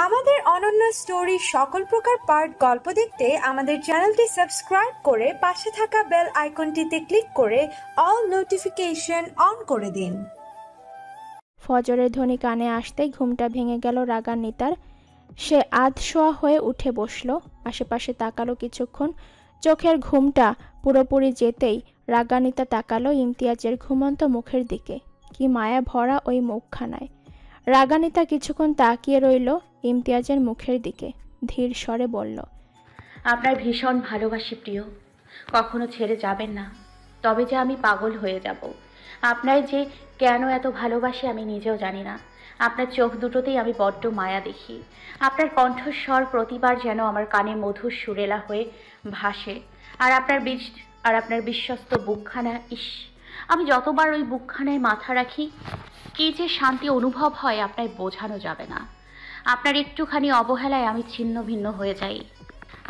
আমাদের অনন্য স্টোরি সকল প্রকার পার্ট গল্প দেখতে আমাদের চ্যানেলটি সাবস্ক্রাইব করে পাশে থাকা বেল আইকনটিতে ক্লিক করে অল নোটিফিকেশন অন করে দিন। ফজরের ধ্বনি কানে আসতেই ঘুমটা ভেঙে গেল রাগান্বিতার। সে আধশোয়া হয়ে উঠে বসল, আশেপাশে তাকালো কিছুক্ষণ। চোখের ঘুমটা পুরোপুরি যেতেই রাগান্বিতা তাকালো ইমতিয়াজের ঘুমন্ত মুখের দিকে। কি মায়া ভরা ওই মুখখানায়। রাগান্বিতা কিছুক্ষণ তাকিয়ে রইল ইমতিয়াজের মুখের দিকে, ধীর স্বরে বলল, আপনার ভীষণ ভালোবাসি প্রিয়, কখনো ছেড়ে যাবেন না। তবে যে আমি পাগল হয়ে যাব। আপনার যে কেন এত ভালোবাসি আমি নিজেও জানি না। আপনার চোখ দুটোতেই আমি বড্ড মায়া দেখি। আপনার কণ্ঠস্বর প্রতিবার যেন আমার কানে মধুর সুরেলা হয়ে ভাসে। আর আপনার বিশ্বস্ত বুকখানা, ইস, আমি যতবার ওই বুকখানায় মাথা রাখি কি যে শান্তি অনুভব হয় আপনার বোঝানো যাবে না। আপনার একটুখানি অবহেলায় আমি ছিন্ন ভিন্ন হয়ে যাই।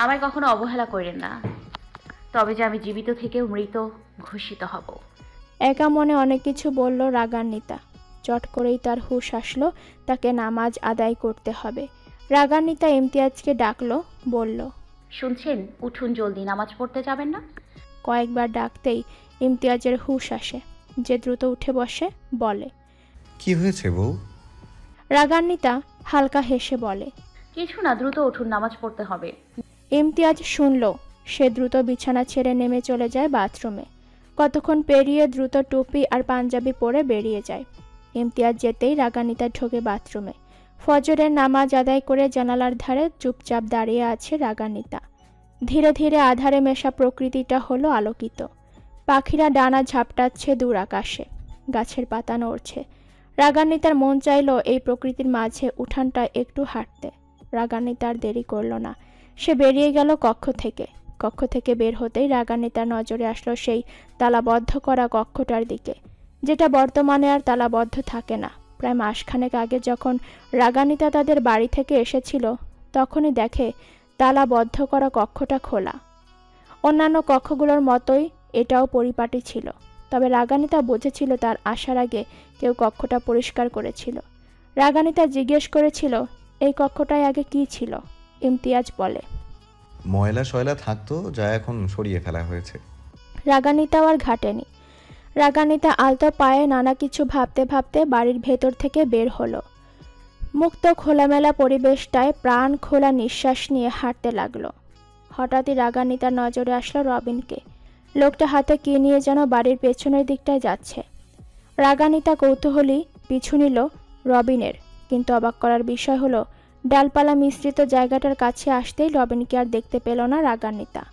আমায় কখনো অবহেলা করেন না, তবে যে আমি জীবিত থেকেও মৃত ঘোষিত হব। একা মনে অনেক কিছু বলল রাগান্বিতা। চট করেই তার হুঁশ আসলো, তাকে নামাজ আদায় করতে হবে। রাগান্বিতা ইমতিয়াজকে ডাকলো, বলল, শুনছেন, উঠুন জলদি, নামাজ পড়তে যাবেন না? কয়েকবার ডাকতেই ইমতিয়াজের হুঁশ আসে, যে দ্রুত উঠে বসে, বলে, কি হয়েছে বউ? রাগান্বিতা হালকা হেসে বলে, কিছু না, দ্রুত উঠুন, নামাজ পড়তে হবে। ইমতিয়াজ শুনল। সে দ্রুত বিছানা ছেড়ে নেমে চলে যায় বাথরুমে। কতক্ষণ পেরিয়ে দ্রুত টুপি আর পাঞ্জাবি পরে বেরিয়ে যায়। ইমতিয়াজ যেতেই রাগান্বিতা ঢোকে বাথরুমে। ফজরের নামাজ আদায় করে জানালার ধারে চুপচাপ দাঁড়িয়ে আছে রাগান্বিতা। ধীরে ধীরে আধারে মেশা প্রকৃতিটা হলো আলোকিত। পাখিরা ডানা ঝাপটাচ্ছে দূর আকাশে, গাছের পাতা নড়ছে। রাগান্বিতার মন চাইল এই প্রকৃতির মাঝে উঠানটায় একটু হাঁটতে। রাগান্বিতার দেরি করল না, সে বেরিয়ে গেল কক্ষ থেকে। কক্ষ থেকে বের হতেই রাগান্বিতার নজরে আসলো সেই তালাবদ্ধ করা কক্ষটার দিকে, যেটা বর্তমানে আর তালাবদ্ধ থাকে না। প্রায় মাসখানেক আগে যখন রাগান্বিতা তাদের বাড়ি থেকে এসেছিল, তখনই দেখে তালাবদ্ধ করা কক্ষটা খোলা। অন্যান্য কক্ষগুলোর মতোই এটাও পরিপাটি ছিল, তবে রাগান্বিতা বুঝেছিল তার আসার আগে কেউ কক্ষটা পরিষ্কার করেছিল। রাগান্বিতা জিজ্ঞেস করেছিল, এই কক্ষটায় আগে কি ছিল? ইমতিয়াজ বলে, ময়লা শয়লা থাকতো, যা এখন সরিয়ে ফেলা হয়েছে। রাগান্বিতাও আর ঘাটেনি। রাগান্বিতা আলতো পায়ে নানা কিছু ভাবতে ভাবতে বাড়ির ভেতর থেকে বের হলো। মুক্ত খোলামেলা পরিবেশটায় প্রাণ খোলা নিঃশ্বাস নিয়ে হাঁটতে লাগলো। হঠাৎই রাগান্বিতার নজরে আসলো রবিনকে। লোকটা হাতে কি নিয়ে যেন বাড়ির পেছনের দিকটায় যাচ্ছে। রাগান্বিতা কৌতূহলী পিছু নিল রবিনের, কিন্তু অবাক করার বিষয় হলো ডালপালা মিশ্রিত জায়গাটার কাছে আসতেই রবিনকে আর দেখতে পেল না রাগান্বিতা।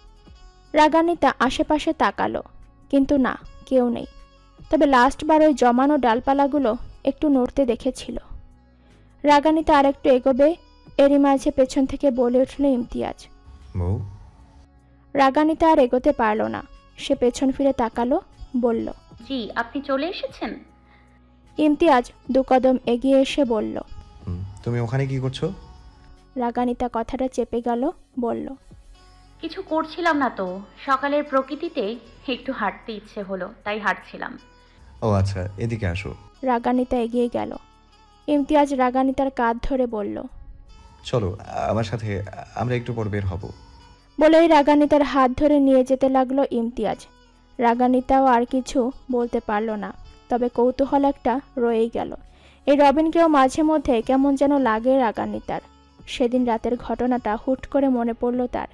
রাগান্বিতা আশেপাশে তাকালো, কিন্তু না, কেউ নেই। তবে লাস্টবার ওই জমানো ডালপালাগুলো একটু নড়তে দেখেছিল। রাগান্বিতা আরেকটু এগোবে, এরই মাঝে পেছন থেকে বলে উঠল ইমতিয়াজ। বউ? রাগান্বিতা আর এগোতে পারল না। সে পেছন ফিরে তাকালো, বলল, জি, আপনি চলে এসেছেন? ইমতিয়াজ দু কদম এগিয়ে এসে বলল, তুমি ওখানে কি করছো? রাগান্বিতা কথাটা চেপে গেল, বলল, কিছু করছিলাম না তো, সকালের প্রকৃতিতে একটু হাঁটতে ইচ্ছে হলো, তাই হাঁটছিলাম। ও আচ্ছা, এদিকে আসো। রাগান্বিতা এগিয়ে গেল। ইমতিয়াজ রাগান্বিতার কাঁধ ধরে বলল, চলো আমার সাথে, আমরা একটু পর বের হব। বলেই রাগান্বিতার হাত ধরে নিয়ে যেতে লাগলো ইমতিয়াজ। রাগান্বিতাও আর কিছু বলতে পারল না, তবে কৌতূহল একটা রয়েই গেল। এই রবিনকেও মাঝে মধ্যে কেমন যেন লাগে রাগান্বিতার। সেদিন রাতের ঘটনাটা হুট করে মনে পড়ল তার।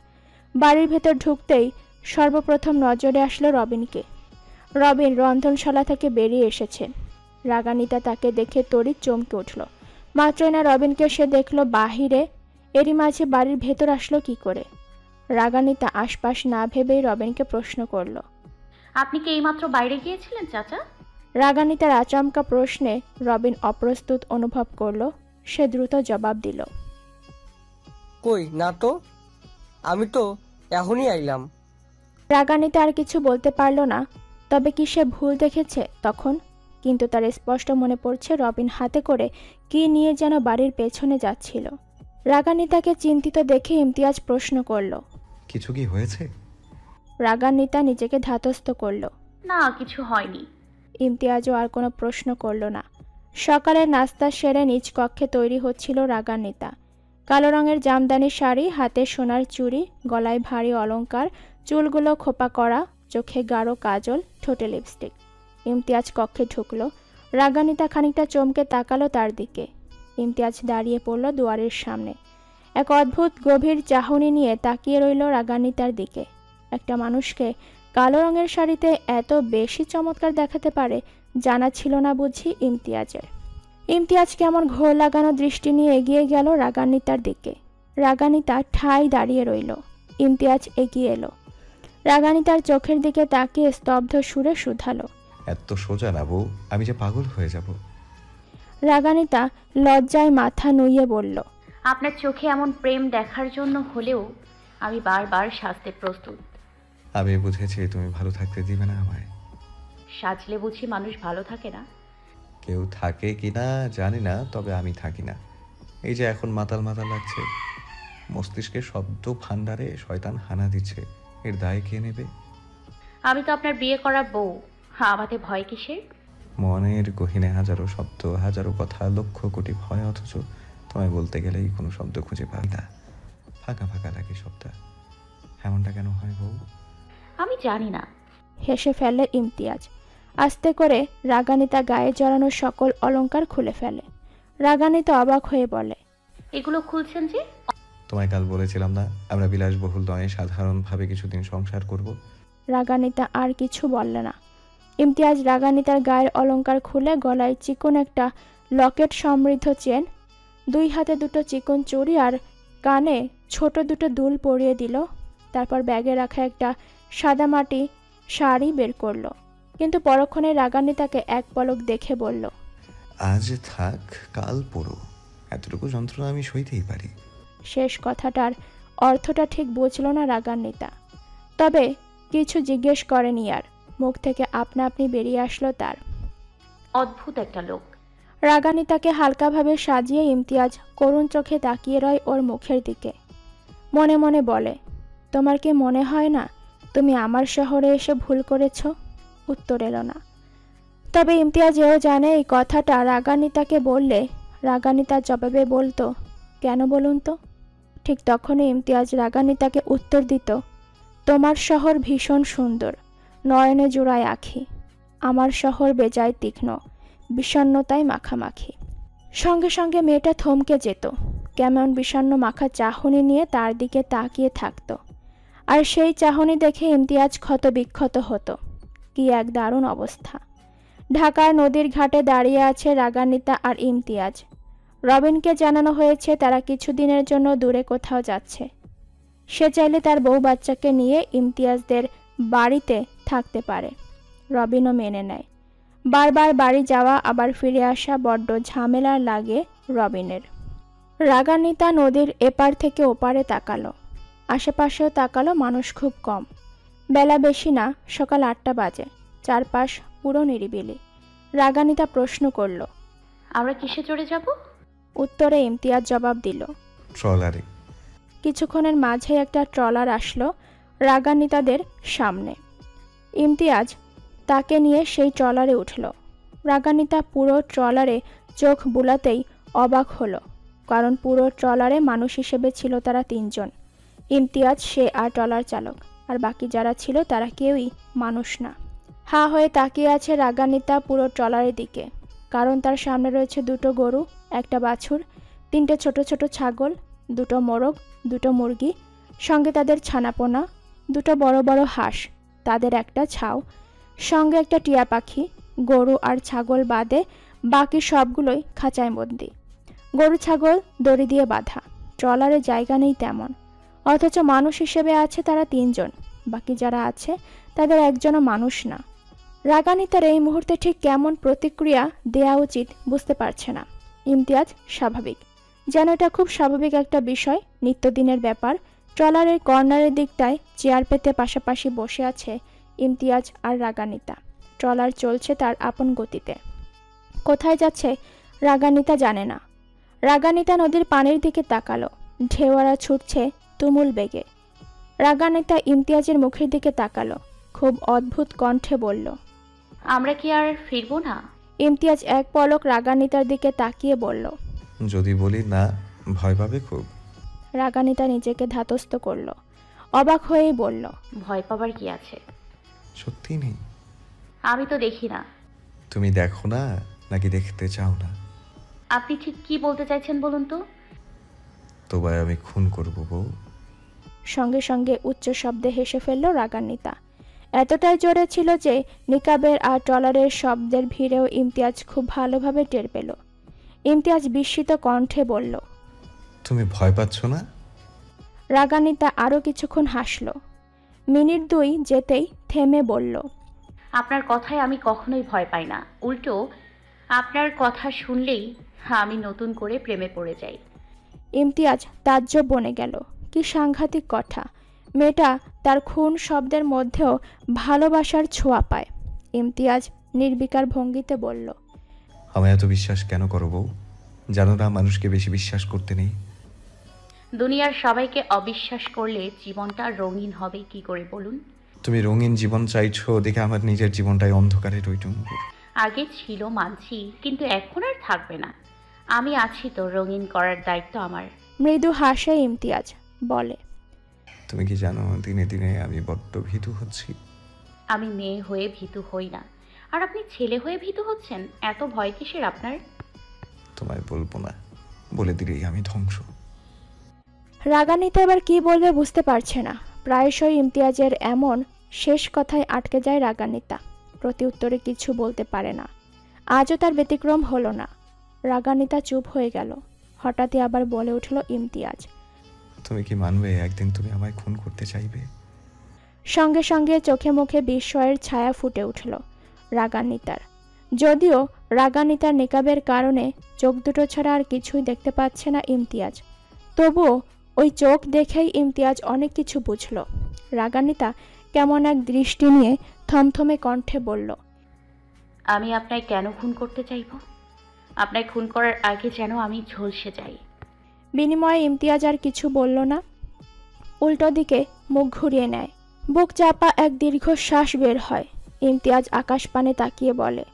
বাড়ির ভেতর ঢুকতেই সর্বপ্রথম নজরে আসলো রবিনকে। রবিন রন্ধনশালা থেকে বেরিয়ে এসেছে। রাগান্বিতা তাকে দেখে তড়িৎ চমকে উঠল। মাত্রই না রবিনকে সে দেখল বাহিরে, এরই মাঝে বাড়ির ভেতর আসলো কি করে? রাগান্বিতা আশপাশ না ভেবেই রবিনকে প্রশ্ন করল, আপনি কি এইমাত্র বাইরে গিয়েছিলেন চাচা? রাগান্বিতার আচমকা প্রশ্নে রবিন অপ্রস্তুত অনুভব করল। সে দ্রুত জবাব দিল, কই না তো, আমি তো এখনই আইলাম। রাগান্বিতা আর কিছু বলতে পারল না। তবে কি সে ভুল দেখেছে তখন? কিন্তু তার স্পষ্ট মনে পড়ছে রবিন হাতে করে কি নিয়ে যেন বাড়ির পেছনে যাচ্ছিল। রাগান্বিতাকে চিন্তিত দেখে ইমতিয়াজ প্রশ্ন করল, কিছু কি হয়েছে? রাগান্বিতা নিজেকে ধাতস্থ করল, না, কিছু হয়নি। ইমতিয়াজও আর কোনো প্রশ্ন করল না। সকালের নাস্তা সেরে নিজ কক্ষে তৈরি হচ্ছিল রাগান্বিতা। কালো রঙের জামদানি শাড়ি, হাতে সোনার চুড়ি, গলায় ভারী অলংকার, চুলগুলো খোপা করা, চোখে গাঢ় কাজল, ঠোঁটে লিপস্টিক। ইমতিয়াজ কক্ষে ঢুকলো। রাগান্বিতা খানিকটা চমকে তাকালো তার দিকে। ইমতিয়াজ দাঁড়িয়ে পড়ল দুয়ারের সামনে। এক অদ্ভুত গভীর চাহনি নিয়ে তাকিয়ে রইল রাগান্বিতার দিকে। একটা মানুষকে কালো রঙের শাড়িতে এত বেশি চমৎকার দেখাতে পারে জানা ছিল না বুঝি ইমতিয়াজের। ইমতিয়াজ কেমন ঘোর লাগানো দৃষ্টি নিয়ে এগিয়ে গেল রাগান্বিতার দিকে। রাগান্বিতা ঠায় দাঁড়িয়ে রইল। ইমতিয়াজ এগিয়ে এলো। রাগান্বিতার চোখের দিকে তাকিয়ে স্তব্ধ সুরে শুধালো, এত সোজা না বউ, আমি যে পাগল হয়ে যাব। রাগান্বিতা লজ্জায় মাথা নুইয়ে বলল, আপনার চোখে এমন প্রেম দেখার জন্য হলেও আমি বারবার সাজতে প্রস্তুত। আমি বুঝেছি তুমি ভালো থাকতে দিবে না আমায়। সাজলে বুঝি মানুষ ভালো থাকে না? কেউ থাকে কিনা জানি না, তবে আমি থাকি না। এই যে এখন মাতাল মাতাল লাগছে, মস্তিষ্কের শব্দ ভাণ্ডারে শয়তান হানা দিচ্ছে, এর দায় কে নেবে? আমি তো আপনার বিয়ে করা বউ, আমাদের ভয় কিসের? মনের গহীনে হাজারো শব্দ, হাজারো কথা, লক্ষ কোটি ভয়, অথচ তোমায় বলতে গেলেই কোনো শব্দ খুঁজে পাই না। ফাঁকা ফাঁকা লাগে শব্দটা। এমনটা কেন হয় বউ? আমি জানি না। হেসে ফেলে ইমতিয়াজ। আস্তে করে রাগান্বিতা গায়ে জড়ানো সকল অলংকার খুলে ফেলে। রাগান্বিতা অবাক হয়ে বলে, এগুলো খুলছেন যে? তোমায় কাল বলেছিলাম না আমরা বিলাসবহুল নয় সাধারণভাবে কিছুদিন সংসার করব। রাগান্বিতা আর কিছু বললে না। ইমতিয়াজ রাগান্বিতার গায়ের অলংকার খুলে গলায় চিকন একটা লকেট সমৃদ্ধ চেন, দুই হাতে দুটো চিকন চুড়ি আর কানে ছোট দুটো দুল পরিয়ে দিল। তারপর ব্যাগে রাখা একটা সাদামাটি শাড়ি বের করলো। কিন্তু পরক্ষণে রাগান্বিতাকে এক পলক দেখে বলল, আজ থাক, কাল পড়ো, এতটুকু যন্ত্রণা আমি সইতেই পারি। শেষ কথাটার অর্থটা ঠিক বুঝল না রাগান্বিতা। তবে কিছু জিজ্ঞেস করেনি আর। মুখ থেকে আপনা আপনি বেরিয়ে আসলো তার, অদ্ভুত একটা লোক। রাগান্বিতাকে হালকাভাবে সাজিয়ে ইমতিয়াজ করুণ চোখে তাকিয়ে রয় ওর মুখের দিকে। মনে মনে বলে, তোমার কি মনে হয় না তুমি আমার শহরে এসে ভুল করেছ? উত্তর এলো না। তবে ইমতিয়াজ এও জানে এই কথাটা রাগান্বিতাকে বললে রাগান্বিতার জবাবে বলতো, কেন বলুন তো? ঠিক তখনই ইমতিয়াজ রাগান্বিতাকে উত্তর দিত, তোমার শহর ভীষণ সুন্দর, নয়নে জোড়ায় আঁখি। আমার শহর বেজায় তীক্ষ্ণ, বিষণ্ণতায় মাখামাখি। সঙ্গে সঙ্গে মেয়েটা থমকে যেত, কেমন বিষণ্ণ মাখা চাহনি নিয়ে তার দিকে তাকিয়ে থাকতো। আর সেই চাহনি দেখে ইমতিয়াজ ক্ষত বিক্ষত হতো। কি এক দারুণ অবস্থা! ঢাকার নদীর ঘাটে দাঁড়িয়ে আছে রাগান্বিতা আর ইমতিয়াজ। রবিনকে জানানো হয়েছে তারা কিছুদিনের জন্য দূরে কোথাও যাচ্ছে। সে চাইলে তার বউ বাচ্চাকে নিয়ে ইমতিয়াজদের বাড়িতে থাকতে পারে। রবিনও মেনে নেয়। বারবার বাড়ি যাওয়া আবার ফিরে আসা বড্ড ঝামেলার লাগে রবিনের। রাগান্বিতা নদীর এপার থেকে ওপারে তাকালো। আশেপাশেও তাকালো, মানুষ খুব কম। বেলা বেশি না, সকাল 8টা বাজে। চারপাশ পুরো নিরিবিলি। রাগান্বিতা প্রশ্ন করল, আমরা কিসে চড়ে যাব? উত্তরে ইমতিয়াজ জবাব দিল, ট্রলারে। কিছুক্ষণের মাঝে একটা ট্রলার আসলো রাগান্বিতাদের সামনে। ইমতিয়াজ তাকে নিয়ে সেই ট্রলারে উঠল। রাগান্বিতা পুরো ট্রলারে চোখ বুলাতেই অবাক হলো, কারণ পুরো ট্রলারে মানুষ হিসেবে ছিল তারা 3 জন। ইমতিয়াজ, সে আর ট্রলার চালক, আর বাকি যারা ছিল তারা কেউই মানুষ না। হা হয়ে তাকিয়ে আছে রাগান্বিতা পুরো ট্রলারের দিকে, কারণ তার সামনে রয়েছে 2টো গরু, একটা বাছুর, 3টে ছোট ছোট ছাগল, 2টো মোরগ, 2টো মুরগি, সঙ্গে তাদের ছানাপোনা, 2টো বড় বড় হাঁস, তাদের একটা ছাও, সঙ্গে একটা টিয়া পাখি। গরু আর ছাগল বাদে বাকি সবগুলোই খাঁচায় বন্দি। গরু ছাগল দড়ি দিয়ে বাঁধা। ট্রলারে জায়গা নেই তেমন, অথচ মানুষ হিসেবে আছে তারা 3 জন। বাকি যারা আছে তাদের একজনও মানুষ না। রাগান্বিতার এই মুহূর্তে ঠিক কেমন প্রতিক্রিয়া দেয়া উচিত বুঝতে পারছে না। ইমতিয়াজ স্বাভাবিক, যেন এটা খুব স্বাভাবিক একটা বিষয়, নিত্যদিনের ব্যাপার। ট্রলারের কর্নারের দিকটায় চেয়ার পেতে পাশাপাশি বসে আছে ইমতিয়াজ আর রাগান্বিতা। ট্রলার চলছে তার আপন গতিতে। কোথায় যাচ্ছে রাগান্বিতা জানে না। রাগান্বিতা নদীর পানির দিকে তাকালো। ঢেউয়ারা ছুটছে তুমুল বেগে। রাগান্বিতা ইমতিয়াজের মুখের দিকে তাকালো, খুব অদ্ভুত কণ্ঠে বলল, আমরা কি আর ফিরবো না? ইমতিয়াজ এক পলক রাগানিতার দিকে তাকিয়ে বলল। যদি বলি না, ভয় পাবে খুব। রাগানিতা নিজেকে ধাতস্থ করল, অবাক হয়েই বলল, ভয় পাবার কি আছে? সত্যি নেই? আমি তো দেখি না। তুমি দেখো না নাকি দেখতে চাও না? আপনি ঠিক কি বলতে চাইছেন বলুন তো? তোমায় আমি খুন করব বউ। সঙ্গে সঙ্গে উচ্চ শব্দে হেসে ফেলল রাগান্বিতা। এতটাই জোরে ছিল যে নিকাবের আর ট্রলারের শব্দের ভিড়েও ইমতিয়াজ খুব ভালোভাবে টের পেল। ইমতিয়াজ বিস্মিত কণ্ঠে বলল, তুমি ভয় পাচ্ছ না? রাগান্বিতা আরও কিছুক্ষণ হাসল। মিনিট দুই যেতেই থেমে বলল, আপনার কথায় আমি কখনোই ভয় পাই না। উল্টো আপনার কথা শুনলেই আমি নতুন করে প্রেমে পড়ে যাই। ইমতিয়াজ তাজ্জব বনে গেল। কি সাংঘাতিক কথা! মেয়েটা তার খুন শব্দের মধ্যেও ভালোবাসার ছোঁয়া পায়। ইমতিয়াজ নির্বিকার ভঙ্গিতে বলল, আমায় এত বিশ্বাস কেন করো বউ? জানো না মানুষকে বেশি বিশ্বাস করতে নেই? দুনিয়ার সবাইকে অবিশ্বাস করলে জীবনটা রঙিন হবে কি করে বলুন? তুমি রঙিন জীবন চাইছো দেখে আমার নিজের জীবনটাই অন্ধকারে টইটুম্বুর। আগে ছিল মানছি, কিন্তু এখন আর থাকবে না। আমি আছি তো, রঙিন করার দায়িত্ব আমার। মৃদু হাসে ইমতিয়াজ, বলে, তুমি কি জানো দিনে দিনে আমি বড্ড ভীতু হচ্ছি? আমি মেয়ে হয়ে ভীতু হই না, আর আপনি ছেলে হয়ে ভীতু হচ্ছেন। এত ভয় কিসের আপনার? তোমায় বলবো না, বলে দিলেই আমি ধ্বংস। রাগান্বিতা এবার কি বলবে বুঝতে পারছে না। প্রায়শই ইমতিয়াজের এমন শেষ কথায় আটকে যায় রাগান্বিতা, প্রতি উত্তরে কিছু বলতে পারে না। আজও তার ব্যতিক্রম হলো না। রাগান্বিতা চুপ হয়ে গেল। হঠাৎই আবার বলে উঠল ইমতিয়াজ, তুমি কি মানবে একদিন তুমি আমায় খুন করতে চাইবে? সঙ্গে সঙ্গে চোখে মুখে বিস্ময়ের ছায়া ফুটে উঠল রাগান্বিতার। যদিও রাগান্বিতার নিকাবের কারণে চোখ দুটো ছাড়া আর কিছুই দেখতে পাচ্ছে না ইমতিয়াজ, তবুও ওই চোখ দেখেই ইমতিয়াজ অনেক কিছু বুঝল। রাগান্বিতা কেমন এক দৃষ্টি নিয়ে থমথমে কণ্ঠে বলল, আমি আপনায় কেন খুন করতে চাইব? আপনায় খুন করার আগে যেন আমি ঝলসে যাই। বিনিময়ে ইমতিয়াজ আর কিছু বলল না, উল্টো দিকে মুখ ঘুরিয়ে নেয়। বুক চাপা এক দীর্ঘশ্বাস বের হয়। ইমতিয়াজ আকাশপানে তাকিয়ে বলে,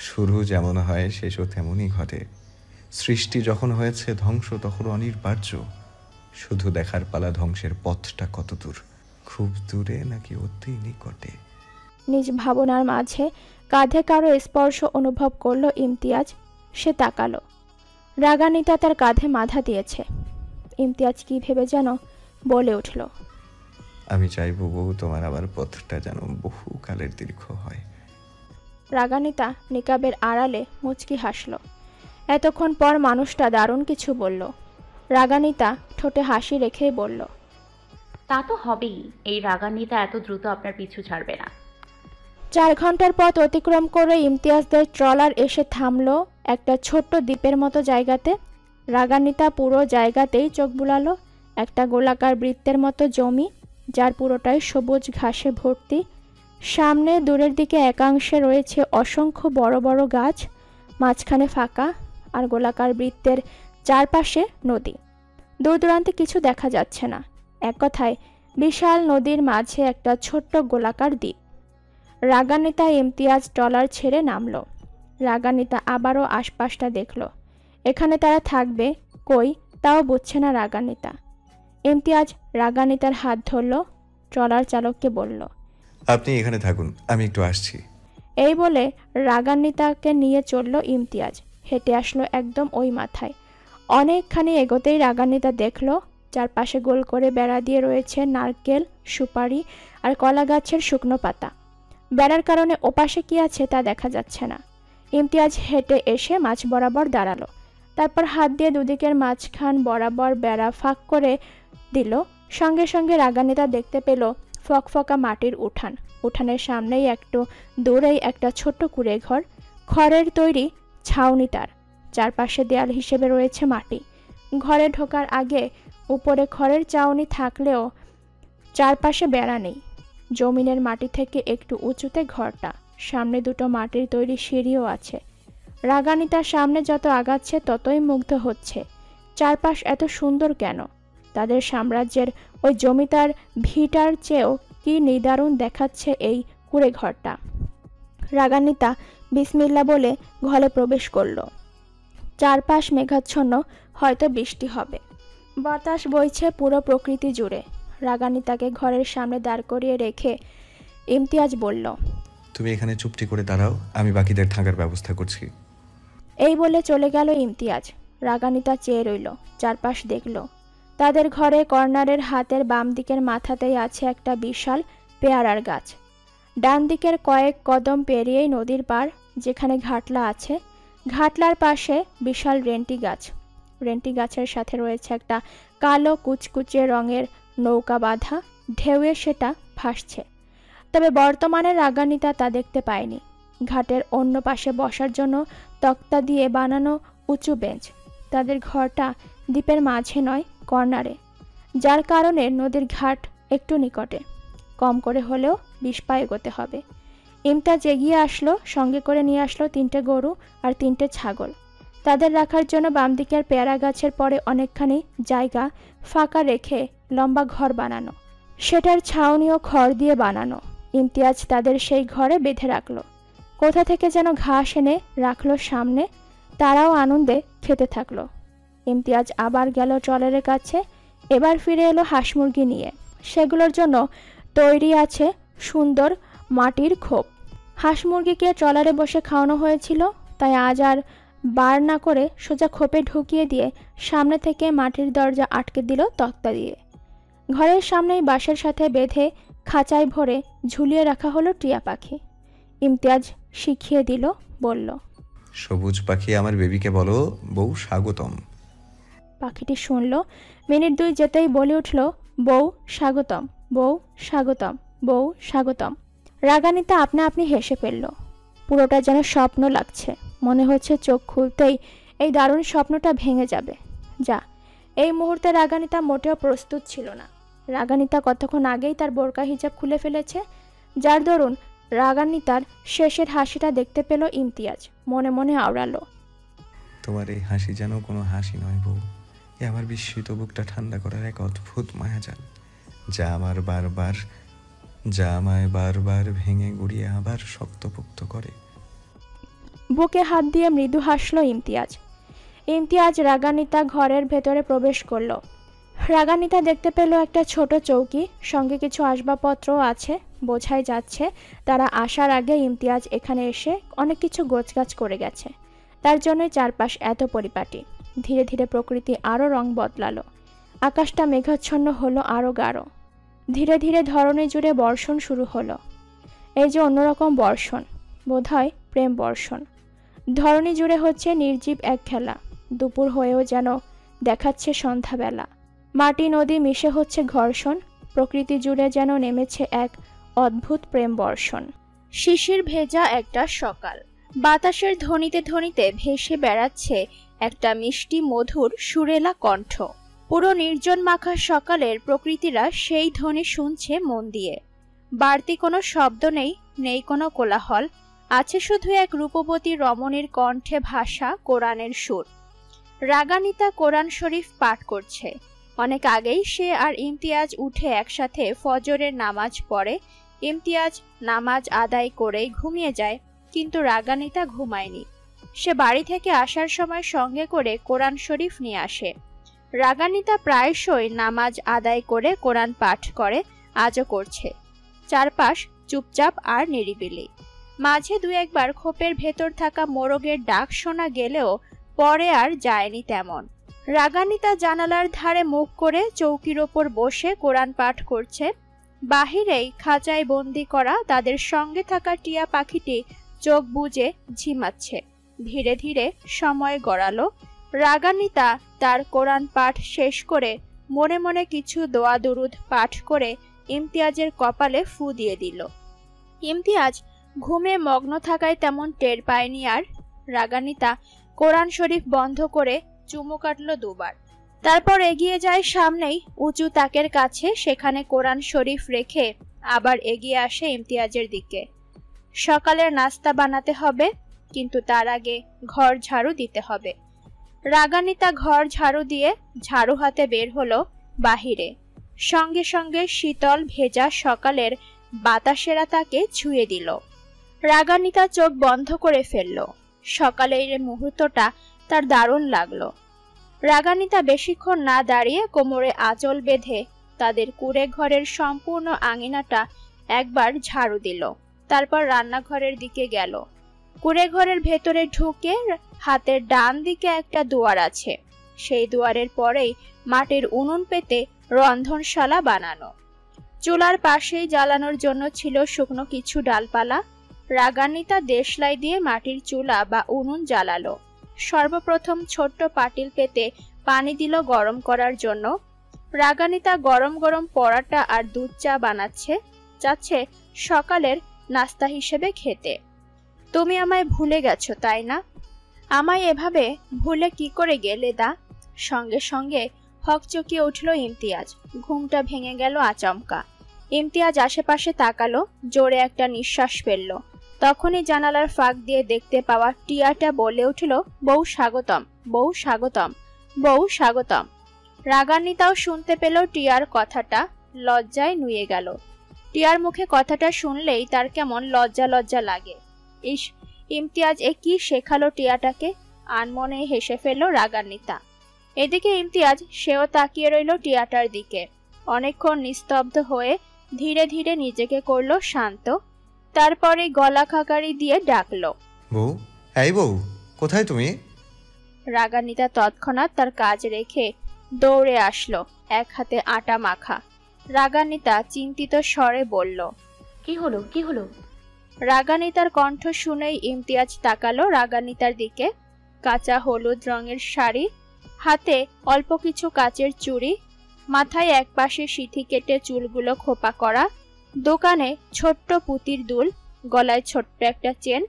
শুরু যেমন হয় শেষও তেমনই ঘটে। সৃষ্টি যখন হয়েছে ধ্বংস তখন অনিবার্য। শুধু দেখার পালা ধ্বংসের পথটা কত দূর, খুব দূরে নাকি অতি নিকটে। নিজ ভাবনার মাঝে কাঁধে কারো স্পর্শ অনুভব করল ইমতিয়াজ। সে তাকালো। রাগান্বিতা তার কাঁধে মাথা দিয়েছে। ইমতিয়াজ কি ভেবে যেন বলে উঠল, আমি চাইবো বউ তোমার আবার পথটা যেন বহুকালের দীর্ঘ হয়। রাগান্বিতা নিকাবের আড়ালে মুচকি হাসল। এতক্ষণ পর মানুষটা দারুণ কিছু বলল। রাগান্বিতা ঠোঁটে হাসি রেখেই বলল, তা তো হবেই। এই রাগান্বিতা এত দ্রুত আপনার পিছু ছাড়বে না। 4 ঘন্টার পথ অতিক্রম করে ইমতিয়াজদের ট্রলার এসে থামল একটা ছোট্ট দ্বীপের মতো জায়গাতে। রাগান্বিতা পুরো জায়গাতেই চোখ বুলালো। একটা গোলাকার বৃত্তের মতো জমি, যার পুরোটাই সবুজ ঘাসে ভর্তি। সামনে দূরের দিকে একাংশে রয়েছে অসংখ্য বড় বড় গাছ, মাঝখানে ফাঁকা, আর গোলাকার বৃত্তের চারপাশে নদী। দূর দূরান্তে কিছু দেখা যাচ্ছে না। এক কথায় বিশাল নদীর মাঝে একটা ছোট্ট গোলাকার দ্বীপ। রাগান্বিতা ইমতিয়াজ ট্রলার ছেড়ে নামল। রাগান্বিতা আবারও আশপাশটা দেখল। এখানে তারা থাকবে কই তাও বুঝছে না রাগান্বিতা। ইমতিয়াজ রাগান্বিতার হাত ধরল, ট্রলার চালককে বলল, আপনি এখানে থাকুন, আমি একটু আসছি। এই বলে রাগান্বিতাকে নিয়ে চলল ইমতিয়াজ। হেঁটে আসলো একদম ওই মাথায়। অনেকখানি এগোতেই রাগান্বিতা দেখল চারপাশে গোল করে বেড়া দিয়ে রয়েছে নারকেল, সুপারি আর কলা গাছের শুকনো পাতা। বেড়ার কারণে ওপাশে কি আছে তা দেখা যাচ্ছে না। ইমতিয়াজ হেঁটে এসে মাঝ বরাবর দাঁড়ালো। তারপর হাত দিয়ে দুদিকের মাঝখান বরাবর বেড়া ফাঁক করে দিল। সঙ্গে সঙ্গে রাগান্বিতা দেখতে পেল ফকফকা মাটির উঠান। উঠানের সামনেই একটু দূরেই একটা ছোট্ট কুঁড়ে ঘর, খড়ের তৈরি ছাউনি। তার চারপাশে দেয়াল হিসেবে রয়েছে মাটি। ঘরে ঢোকার আগে উপরে খড়ের চাউনি থাকলেও চারপাশে বেড়া নেই। জমিনের মাটি থেকে একটু উঁচুতে ঘরটা। সামনে দুটো মাটির তৈরি সিঁড়িও আছে। রাগান্বিতার সামনে যত আগাচ্ছে ততই মুগ্ধ হচ্ছে। চারপাশ এত সুন্দর কেন? তাদের সাম্রাজ্যের ওই জমিদার ভিটার চেয়েও কি নিদারুণ দেখাচ্ছে এই কুঁড়ে ঘরটা। রাগান্বিতা বিসমিল্লা বলে ঘরে প্রবেশ করলো। চারপাশ মেঘাচ্ছন্ন, হয়তো বৃষ্টি হবে। বাতাস বইছে পুরো প্রকৃতি জুড়ে। রাগানিতাকে ঘরের সামনে দাঁড় করিয়ে রেখে ইমতিয়াজ বলল, তুমি এখানে চুপটি করে দাঁড়াও, আমি বাকিদের থাকার ব্যবস্থা করছি। এই বলে চলে গেল ইমতিয়াজ। রাগানিতা চেয়ে রইল, চারপাশ দেখল। তাদের ঘরে কর্নারের হাতের বাম দিকের মাথাতেই আছে একটা বিশাল পেয়ারার গাছ। ডান দিকের কয়েক কদম পেরিয়েই নদীর পার, যেখানে ঘাটলা আছে। ঘাটলার পাশে বিশাল রেন্টি গাছ। রেন্টি গাছের সাথে রয়েছে একটা কালো কুচকুচে রঙের নৌকা বাঁধা, ঢেউয়ে সেটা ভাসছে। তবে বর্তমানে রাগানিতা তা দেখতে পায়নি। ঘাটের অন্য পাশে বসার জন্য তক্তা দিয়ে বানানো উঁচু বেঞ্চ। তাদের ঘরটা দ্বীপের মাঝে নয়, কর্নারে, যার কারণে নদীর ঘাট একটু নিকটে। কম করে হলেও 20 পা এগোতে হবে। ইমতিয়াজ এগিয়ে আসলো, সঙ্গে করে নিয়ে আসলো 3টে গরু আর 3টে ছাগল। তাদের রাখার জন্য বাম দিকের পেয়ারা গাছের পরে অনেকখানি জায়গা ফাঁকা রেখে লম্বা ঘর বানানো। সেটার ছাউনিও খড় দিয়ে বানানো। ইমতিয়াজ তাদের সেই ঘরে বেঁধে রাখলো। কোথা থেকে যেন ঘাস এনে রাখলো সামনে, তারাও আনন্দে খেতে থাকলো। ইমতিয়াজ আবার গেল ট্রলারের কাছে। এবার ফিরে এলো হাঁস মুরগি নিয়ে। সেগুলোর জন্য তৈরি আছে সুন্দর মাটির খোপ। হাঁস মুরগিকে ট্রলারে বসে খাওয়ানো হয়েছিল, তাই আজ আর বার না করে সোজা খোপে ঢুকিয়ে দিয়ে সামনে থেকে মাটির দরজা আটকে দিল তক্তা দিয়ে। ঘরের সামনেই বাঁশের সাথে বেঁধে খাঁচায় ভরে ঝুলিয়ে রাখা হলো টিয়া পাখি। ইমতিয়াজ শিখিয়ে দিল, বলল, সবুজ পাখি আমার বেবিকে বলো বউ স্বাগতম। পাখিটি শুনল। মিনিট 2 যেতেই বলে উঠল, বউ স্বাগতম, বউ স্বাগতম, বউ স্বাগতম। রাগানিতা আপনা আপনি হেসে ফেলল। পুরোটা যেন স্বপ্ন লাগছে। মনে হচ্ছে চোখ খুলতেই এই দারুণ স্বপ্নটা ভেঙে যাবে। যা, এই মুহূর্তে রাগানিতা মোটেও প্রস্তুত ছিল না। রাগানিতা কতক্ষণ আগেই তার বোরকা হিজাব খুলে ফেলেছে, যার দরুন রাগানিতার শেষের হাসিটা দেখতে পেল ইমতিয়াজ। মনে মনে আওড়ালো, তোমার এই হাসি যেন কোনো হাসি নয় বউ, এ আমার বিস্মিত বুকটা ঠান্ডা করার এক অদ্ভুত মায়াজাল, যা আমায় বারবার ভেঙে গুড়িয়ে আবার শক্তপোক্ত করে। বুকে হাত দিয়ে মৃদু হাসল ইমতিয়াজ। ইমতিয়াজ রাগানিতা ঘরের ভেতরে প্রবেশ করলো। রাগানিতা দেখতে পেল একটা ছোট চৌকি, সঙ্গে কিছু আসবাবপত্রও আছে। বোঝাই যাচ্ছে তারা আসার আগে ইমতিয়াজ এখানে এসে অনেক কিছু গোছগাছ করে গেছে। তার জন্যই চারপাশ এত পরিপাটি। ধীরে ধীরে প্রকৃতি আরও রং বদলালো। আকাশটা মেঘাচ্ছন্ন হলো আরও গাঢ়। ধীরে ধীরে ধরণী জুড়ে বর্ষণ শুরু হলো। এই যে অন্যরকম বর্ষণ, বোধহয় প্রেম বর্ষণ। ধরণী জুড়ে হচ্ছে নির্জীব এক খেলা। দুপুর হয়েও যেন দেখাচ্ছে সন্ধ্যাবেলা। মাটি নদী মিশে হচ্ছে ঘর্ষণ। প্রকৃতি জুড়ে যেন নেমেছে এক অদ্ভুত প্রেম বর্ষণ। শিশির ভেজা একটা সকাল। বাতাসের ধ্বনিতে ধ্বনিতে ভেসে বেড়াচ্ছে একটা মিষ্টি মধুর সুরেলা কণ্ঠ। পুরো নির্জন মাখা সকালের প্রকৃতিরা সেই ধ্বনি শুনছে মন দিয়ে। বাড়তি কোনো শব্দ নেই, নেই কোনো কোলাহল। আছে শুধু এক রূপবতী রমণীর কণ্ঠে ভাষা কোরআনের সুর। রাগানিতা কোরআন শরীফ পাঠ করছে। অনেক আগেই সে আর ইমতিয়াজ উঠে একসাথে ফজরের নামাজ পড়ে। ইমতিয়াজ নামাজ আদায় করেই ঘুমিয়ে যায়, কিন্তু রাগানিতা ঘুমায়নি। সে বাড়ি থেকে আসার সময় সঙ্গে করে কোরআন শরীফ নিয়ে আসে। রাগানিতা প্রায়শই নামাজ আদায় করে কোরআন পাঠ করে, আজও করছে। চারপাশ চুপচাপ আর নিরিবিলি। মাঝে 2-1 খোপের ভেতর থাকা মোরগের ডাক শোনা গেলেও পরে আর যায়নি তেমন। রাগানিতা জানালার ধারে মুখ করে চৌকির ওপর বসে কোরআন পাঠ করছে। বাহিরেই খাঁচায় বন্দি করা তাদের সঙ্গে থাকা টিয়া পাখিটি চোখ বুজে ঝিমাচ্ছে। ধীরে ধীরে সময় গড়ালো। রাগানিতা তার কোরআন পাঠ শেষ করে মনে মনে কিছু দোয়া দুরুদ পাঠ করে ইমতিয়াজের কপালে ফু দিয়ে দিল। ইমতিয়াজ ঘুমে মগ্ন থাকায় তেমন টের পায়নি আর। রাগানিতা কোরআন শরীফ বন্ধ করে চুমু কাটল 2 বার। তারপর এগিয়ে যায় সামনেই উঁচু তাকের কাছে, সেখানে কোরআন শরীফ রেখে আবার এগিয়ে আসে ইমতিয়াজের দিকে। সকালের নাস্তা বানাতে হবে, কিন্তু তার আগে ঘর ঝাড়ু দিতে হবে। রাগানিতা ঘর ঝাড়ু দিয়ে ঝাড়ু হাতে বের হলো বাহিরে। সঙ্গে সঙ্গে শীতল ভেজা সকালের বাতাসেরা তাকে ছুঁয়ে দিল। রাগান্বিতা চোখ বন্ধ করে ফেলল। সকালের এই মুহূর্তটা তার দারুণ লাগলো। রাগান্বিতা বেশিক্ষণ না দাঁড়িয়ে কোমরে আঁচল বেঁধে তাদের কুঁড়ে ঘরের সম্পূর্ণ আঙিনাটা একবার ঝাড়ু দিল। তারপর রান্নাঘরের দিকে গেল। কুঁড়ে ঘরের ভেতরে ঢুকে হাতের ডান দিকে একটা দুয়ার আছে। সেই দুয়ারের পরেই মাটির উনুন পেতে রন্ধনশালা বানানো। চুলার পাশেই জ্বালানোর জন্য ছিল শুকনো কিছু ডালপালা। রাগান্বিতা দেশলাই দিয়ে মাটির চুলা বা উনুন জ্বালালো। সর্বপ্রথম ছোট্ট পাতিল পেতে পানি দিল গরম করার জন্য। রাগান্বিতা গরম গরম পরাটা আর দুধ চা বানাচ্ছে, চাচ্ছে সকালের নাস্তা হিসেবে খেতে। তুমি আমায় ভুলে গেছো তাই না? আমায় এভাবে ভুলে কি করে গেলে দা? সঙ্গে সঙ্গে হকচকিয়ে উঠল ইমতিয়াজ। ঘুমটা ভেঙে গেল আচমকা। ইমতিয়াজ আশেপাশে তাকালো, জোরে একটা নিঃশ্বাস ফেলল। তখনই জানালার ফাঁক দিয়ে দেখতে পাওয়া টিয়াটা বলে উঠল, বউ স্বাগতম, বউ স্বাগতম, বউ স্বাগতম। রাগান্বিতাও শুনতে পেল টিয়ার কথাটা, লজ্জায় নুয়ে গেল। টিয়ার মুখে কথাটা শুনলেই তার কেমন লজ্জা লজ্জা লাগে। ইস, ইমতিয়াজ এ কি শেখালো টিয়াটাকে? আনমনে হেসে ফেলল রাগান্বিতা। এদিকে ইমতিয়াজ সেও তাকিয়ে রইল টিয়াটার দিকে। অনেকক্ষণ নিস্তব্ধ হয়ে ধীরে ধীরে নিজেকে করলো শান্ত। তারপরে গলা খাকারি দিয়ে ডাকলো, বউ, এই বউ, কোথায় তুমি? রাগান্বিতা তৎক্ষণাৎ তার কাজ রেখে দৌড়ে আসলো, এক হাতে আটা মাখা। রাগান্বিতা চিন্তিত স্বরে বলল, কি হলো, কি হলো? রাগান্বিতার কণ্ঠ শুনেই ইমতিয়াজ তাকালো রাগান্বিতার দিকে। কাঁচা হলুদ রঙের শাড়ি, হাতে অল্প কিছু কাচের চুড়ি, মাথায় একপাশে সিঁথি কেটে চুলগুলো খোপা করা, দোকানে ছোট্ট পুতির দুল, গলায় ছোট্ট একটা চেন,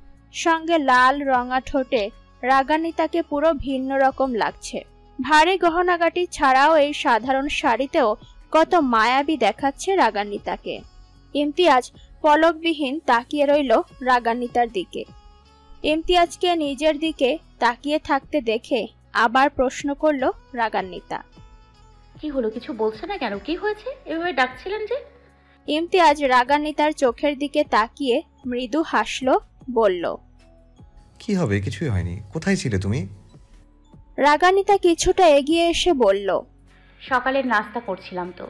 সঙ্গে লাল রঙা ঠোঁটে রাগান্বিতাকে পুরো ভিন্ন রকম লাগছে। ভারী গহনাগাটি ছাড়াও এই সাধারণ শাড়িতেও কত মায়াবী দেখাচ্ছে রাগান্বিতাকে। ইমতিয়াজ পলকবিহীন তাকিয়ে রইল রাগান্বিতার দিকে। ইমতিয়াজকে নিজের দিকে তাকিয়ে থাকতে দেখে আবার প্রশ্ন করল রাগান্বিতা, কি হলো, কিছু বলছে না কেন? কি হয়েছে? এভাবে ডাকছিলেন যে? ইমতিয়াজ রাগান্বিতার চোখের দিকে তাকিয়ে মৃদু হাসল, বলল, কি হবে, কিছুই হয়নি। কোথায় ছিলে তুমি? রাগান্বিতা কিছুটা এগিয়ে এসে বলল, সকালের নাস্তা করছিলাম তো।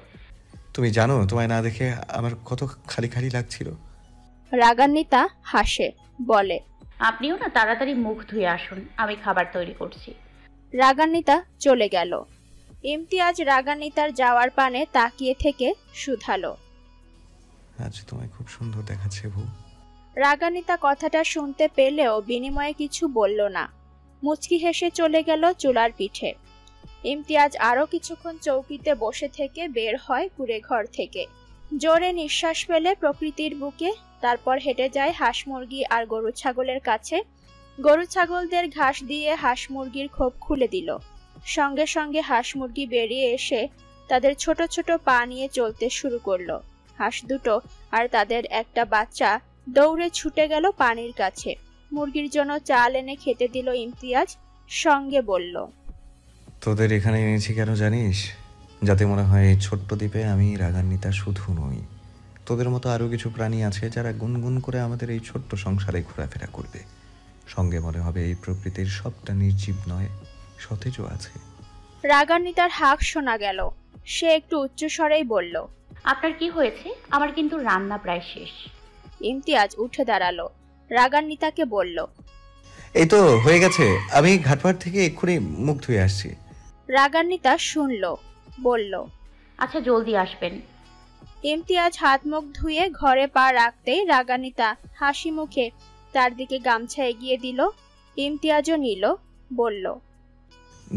তুমি জানো তোমায় না দেখে আমার কত খালি খালি লাগছিল। রাগান্বিতা হাসে, বলে, আপনিও না তাড়াতাড়ি মুখ ধুয়ে আসুন, আমি খাবার তৈরি করছি। রাগান্বিতা চলে গেল। ইমতিয়াজ রাগান্বিতার যাওয়ার পানে তাকিয়ে থেকে শুধালো, আজ তোমায় খুব সুন্দর দেখাচ্ছে বউ। রাগান্বিতা কথাটা শুনতে পেলেও বিনিময়ে কিছু বলল না। মুচকি হেসে চলে গেল চুলার পিঠে। ইমতিয়াজ আরো কিছুক্ষণ চৌকিতে বসে থেকে বের হয় কুঁড়ে ঘর থেকে। জোরে নিঃশ্বাস ফেলে প্রকৃতির বুকে। তারপর হেঁটে যায় হাঁস মুরগি আর গরু ছাগলের কাছে। গরু ছাগলদের ঘাস দিয়ে হাঁস মুরগির খোপ খুলে দিল। সঙ্গে সঙ্গে হাঁস মুরগি বেরিয়ে এসে তাদের ছোট ছোট পা নিয়ে চলতে শুরু করলো। হাঁস দুটো আর তাদের একটা বাচ্চা দৌড়ে ছুটে গেল পানির কাছে। মুরগির জন্য চাল এনে খেতে দিল ইমতিয়াজ, সঙ্গে বলল, তোদের এখানে এনেছি কেন জানিস? যাতে মনে হয় এই ছোট্ট দ্বীপে আমি রাগান্বিতা শুধু নই, তোদের মতো আরো কিছু প্রাণী আছে যারা গুনগুন করে আমাদের এই ছোট্ট সংসারে ঘোরাফেরা করবে। সঙ্গে মনে হবে এই প্রকৃতির সবটা নির্জীব নয়, সতেজও আছে। রাগান্বিতার হাঁক শোনা গেল। সে একটু উচ্চস্বরেই বলল, আপনার কি হয়েছে? আমার কিন্তু রান্না প্রায় শেষ। ইমতিয়াজ উঠে দাঁড়ালো। রাগান্বিতাকে বলল, এই তো হয়ে গেছে, আমি ঘাটপাড় থেকে এক্ষুনি মুখ ধুয়ে আসছি। রাগান্বিতা শুনল, বলল, আচ্ছা জলদি আসবেন। ইমতিয়াজ হাত মুখ ধুয়ে ঘরে পা রাখতেই রাগান্বিতা হাসি মুখে তার দিকে গামছা এগিয়ে দিল। ইমতিয়াজও নিল, বলল,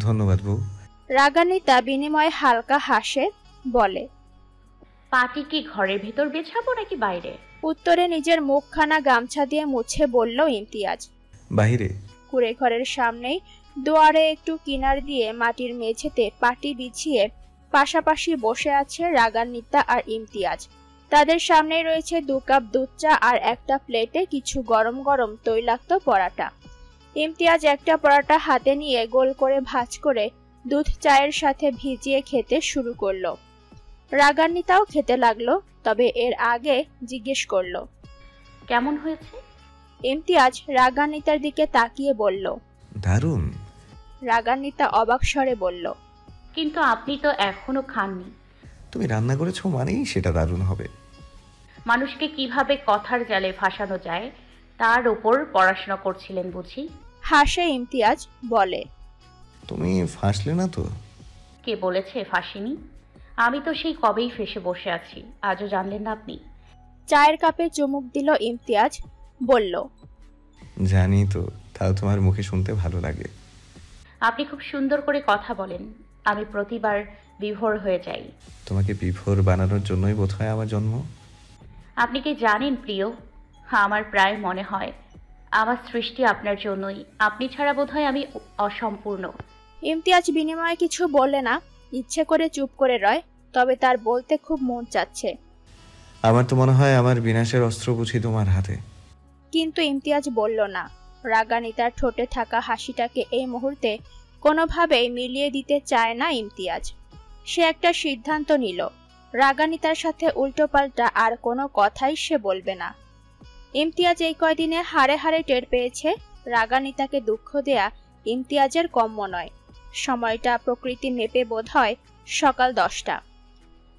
ধন্যবাদ বউ। রাগান্বিতা বিনিময়ে হালকা হাসে, বলে, পাটি কি ঘরের ভেতর বেছাবো নাকি বাইরে? উত্তরে নিজের মুখখানা গামছা দিয়ে মুছে বলল ইমতিয়াজ। বাহিরে। কুঁড়ে ঘরের সামনেই দুয়ারে একটু কিনার দিয়ে মাটির মেঝেতে পাটি বিছিয়ে পাশাপাশি বসে আছে রাগান্বিতা আর ইমতিয়াজ। তাদের সামনে রয়েছে 2 কাপ দুধ চা আর একটা প্লেটে কিছু গরম গরম তৈলাক্ত পরাটা। ইমতিয়াজ একটা পরাটা হাতে নিয়ে গোল করে ভাঁজ করে দুধ চায়ের সাথে ভিজিয়ে খেতে শুরু করলো। রাগান্বিতাও খেতে লাগলো, তবে এর আগে জিজ্ঞেস করলো, কেমন হয়েছে? ইমতিয়াজ রাগান্বিতার দিকে তাকিয়ে বলল। দারুণ। রাগান্বিতা অবাক স্বরে বলল, কিন্তু আপনি তো এখনো খাননি। তুমি রান্না করেছো মানেই সেটা দারুণ হবে। মানুষকে কিভাবে কথার জালে ফাঁসানো যায় তার উপর পড়াশোনা করছিলেন বুঝি? হাসে ইমতিয়াজ, বলে, তুমি ফাঁসলে না তো? কে বলেছে ফাঁসিনি? আমি তো সেই কবেই ফেসে বসে আছি, আজও জানলেন না আপনি? চায়ের কাপে চুমুক দিল ইমতিয়াজ, বলল, জানি তো, তাও তোমার মুখে শুনতে ভালো লাগে। আপনি খুব সুন্দর করে কথা বলেন, আমি প্রতিবার বিভোর হয়ে যাই। তোমাকে বিভোর বানানোর জন্যই বোধহয় আমার জন্ম। আপনি কি জানেন প্রিয়, আমার প্রায় মনে হয় আমার সৃষ্টি আপনার জন্যই। আপনি ছাড়া বোধহয় আমি অসম্পূর্ণ। ইমতিয়াজ বিনিময়ে কিছু বলে না, ইচ্ছে করে চুপ করে রয়, তবে তার বলতে খুব মন চাচ্ছে। আমার তো মনে হয় আমার বিনাশের অস্ত্র বুঝি তোমার হাতে। কিন্তু ইমতিয়াজ বলল না। রাগান্বিতার ঠোঁটে থাকা হাসিটাকে এই মুহূর্তে কোনোভাবেই মিলিয়ে দিতে চায় না ইমতিয়াজ। সে একটা সিদ্ধান্ত নিল, রাগান্বিতার সাথে উল্টোপাল্টা আর কোনো কথাই সে বলবে না। ইমতিয়াজ এই কয়দিনে হাড়ে হাড়ে টের পেয়েছে রাগান্বিতাকে দুঃখ দেয়া ইমতিয়াজের কম্য নয়। সময়টা প্রকৃতি মেপে বোধ হয় সকাল 10টা।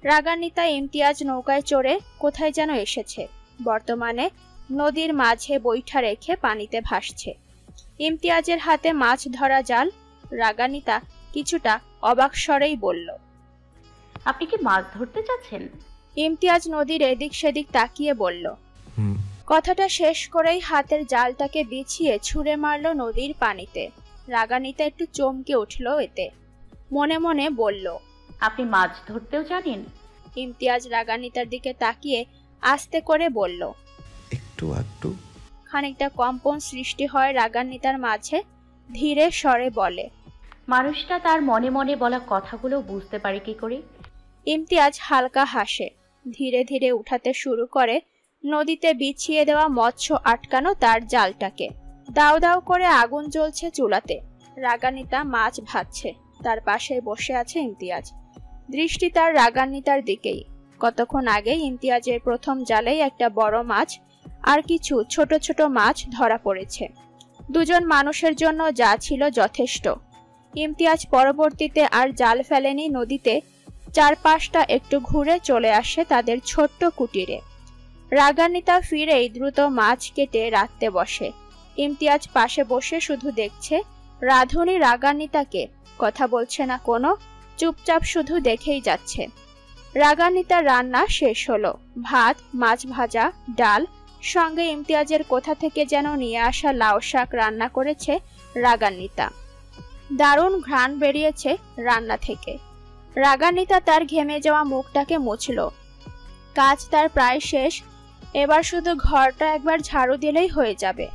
রাগান্বিতা ইমতিয়াজ নৌকায় চড়ে কোথায় যেন এসেছে। বর্তমানে নদীর মাঝে বৈঠা রেখে পানিতে ভাসছে। ইমতিয়াজের হাতে মাছ ধরা জাল। রাগান্বিতা কিছুটা অবাক স্বরেই বলল, আপনি কি মাছ ধরতে যাচ্ছেন? ইমতিয়াজ নদীর এদিক সেদিক তাকিয়ে বলল। হুম। কথাটা শেষ করেই হাতের জালটাকে বিছিয়ে ছুঁড়ে মারল নদীর পানিতে। রাগান্বিতা একটু চমকে উঠল এতে, মনে মনে বলল, আপনি মাছ ধরতেও জানেন? ইমতিয়াজ রাগান্বিতার দিকে তাকিয়ে আস্তে করে বলল। একটু একটু। খানিকটা কম্পন সৃষ্টি হয় রাগান্বিতার মাঝে। ধীরে স্বরে বলে, মানুষটা তার মনে মনে বলা কথাগুলো বুঝতে পারে কি করে? ইমতিয়াজ হালকা হাসে, ধীরে ধীরে উঠাতে শুরু করে নদীতে বিছিয়ে দেওয়া মৎস্য আটকানো তার জালটাকে। দাও দাও করে আগুন জ্বলছে চুলাতে। রাগান্বিতা মাছ ভাজছে, তার পাশে বসে আছে ইমতিয়াজ। দৃষ্টি তার রাগান্বিতার দিকেই। কতক্ষণ আগে ইমতিয়াজের প্রথম জালেই একটা বড় মাছ আর কিছু ছোট ছোট মাছ ধরা পড়েছে। দুজন মানুষের জন্য যা ছিল যথেষ্ট। ইমতিয়াজ পরবর্তীতে আর জাল ফেলেনি নদীতে। চারপাশটা একটু ঘুরে চলে আসে তাদের ছোট্ট কুটিরে। রাগান্বিতা ফিরেই দ্রুত মাছ কেটে রাখতে বসে। ইমতিয়াজ পাশে বসে শুধু দেখছে। রাঁধুনি রাগান্বিতাকে, কথা বলছে না কোনো, চুপচাপ শুধু দেখেই যাচ্ছে। রাগান্বিতার রান্না শেষ হলো। ভাত, মাছ ভাজা, ডাল, সঙ্গে ইমতিয়াজের কোথা থেকে যেন নিয়ে আসা লাউ শাক রান্না করেছে রাগান্বিতা। দারুণ ঘ্রাণ বেরিয়েছে রান্না থেকে। রাগান্বিতা তার ঘেমে যাওয়া মুখটাকে মুছল। কাজ তার প্রায় শেষ, এবার শুধু ঘরটা একবার ঝাড়ু দিলেই হয়ে যাবে।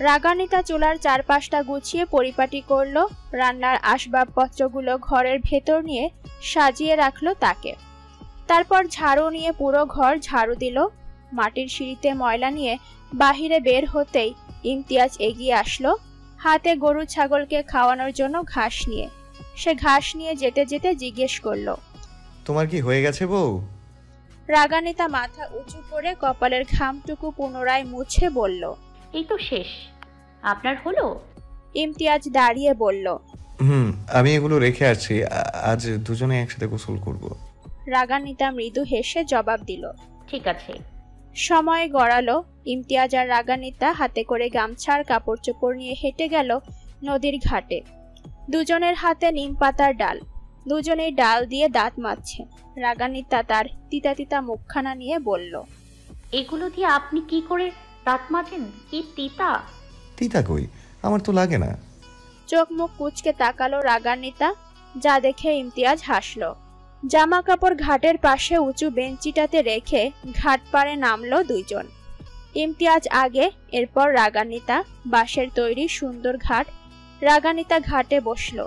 রাগান্বিতা চুলার চারপাশটা গুছিয়ে পরিপাটি করলো। রান্নার আসবাবপত্রগুলো ঘরের ভেতর নিয়ে সাজিয়ে রাখলো তাকে। তারপর ঝাড়ু নিয়ে পুরো ঘর ঝাড়ু দিল। মাটির সিঁড়িতে ময়লা নিয়ে বাহিরে বের হতেই ইমতিয়াজ এগিয়ে আসলো, হাতে গরু ছাগলকে খাওয়ানোর জন্য ঘাস নিয়ে। সে ঘাস নিয়ে যেতে যেতে জিজ্ঞেস করলো, তোমার কি হয়ে গেছে বউ? রাগান্বিতা মাথা উঁচু করে কপালের ঘামটুকু পুনরায় মুছে বলল, এই তো শেষ। আপনার হলো? ইমতিয়াজ দাঁড়িয়ে বলল, আমি এগুলো রেখে আছি, আজ দুজনে একসাথে গোসল করব। রাগান্বিতা মৃদু হেসে জবাব দিল, ঠিক আছে। সময় গড়ালো। ইমতিয়াজ আর রাগান্বিতা হাতে করে গামছার কাপড় চোপড় নিয়ে হেঁটে গেল নদীর ঘাটে। দুজনের হাতে নিম পাতার ডাল। দুজনেই ডাল দিয়ে দাঁত মাজছে। রাগান্বিতা তার তিতা তিতা মুখখানা নিয়ে বলল, এগুলো দিয়ে আপনি কি করে দাঁত মাজেন? কি তিতা! তিতা কই, আমার তো লাগে না। চোখ মুখ কুঁচকে তাকালো রাগান্বিতা, যা দেখে ইমতিয়াজ হাসলো। জামা কাপড় ঘাটের পাশে উঁচু বেঞ্চিটাতে রেখে ঘাট পাড়ে নামলো দুইজন। ইমতিয়াজ আগে, এরপর রাগান্বিতা। বাঁশের তৈরি সুন্দর ঘাট। রাগান্বিতা ঘাটে বসলো,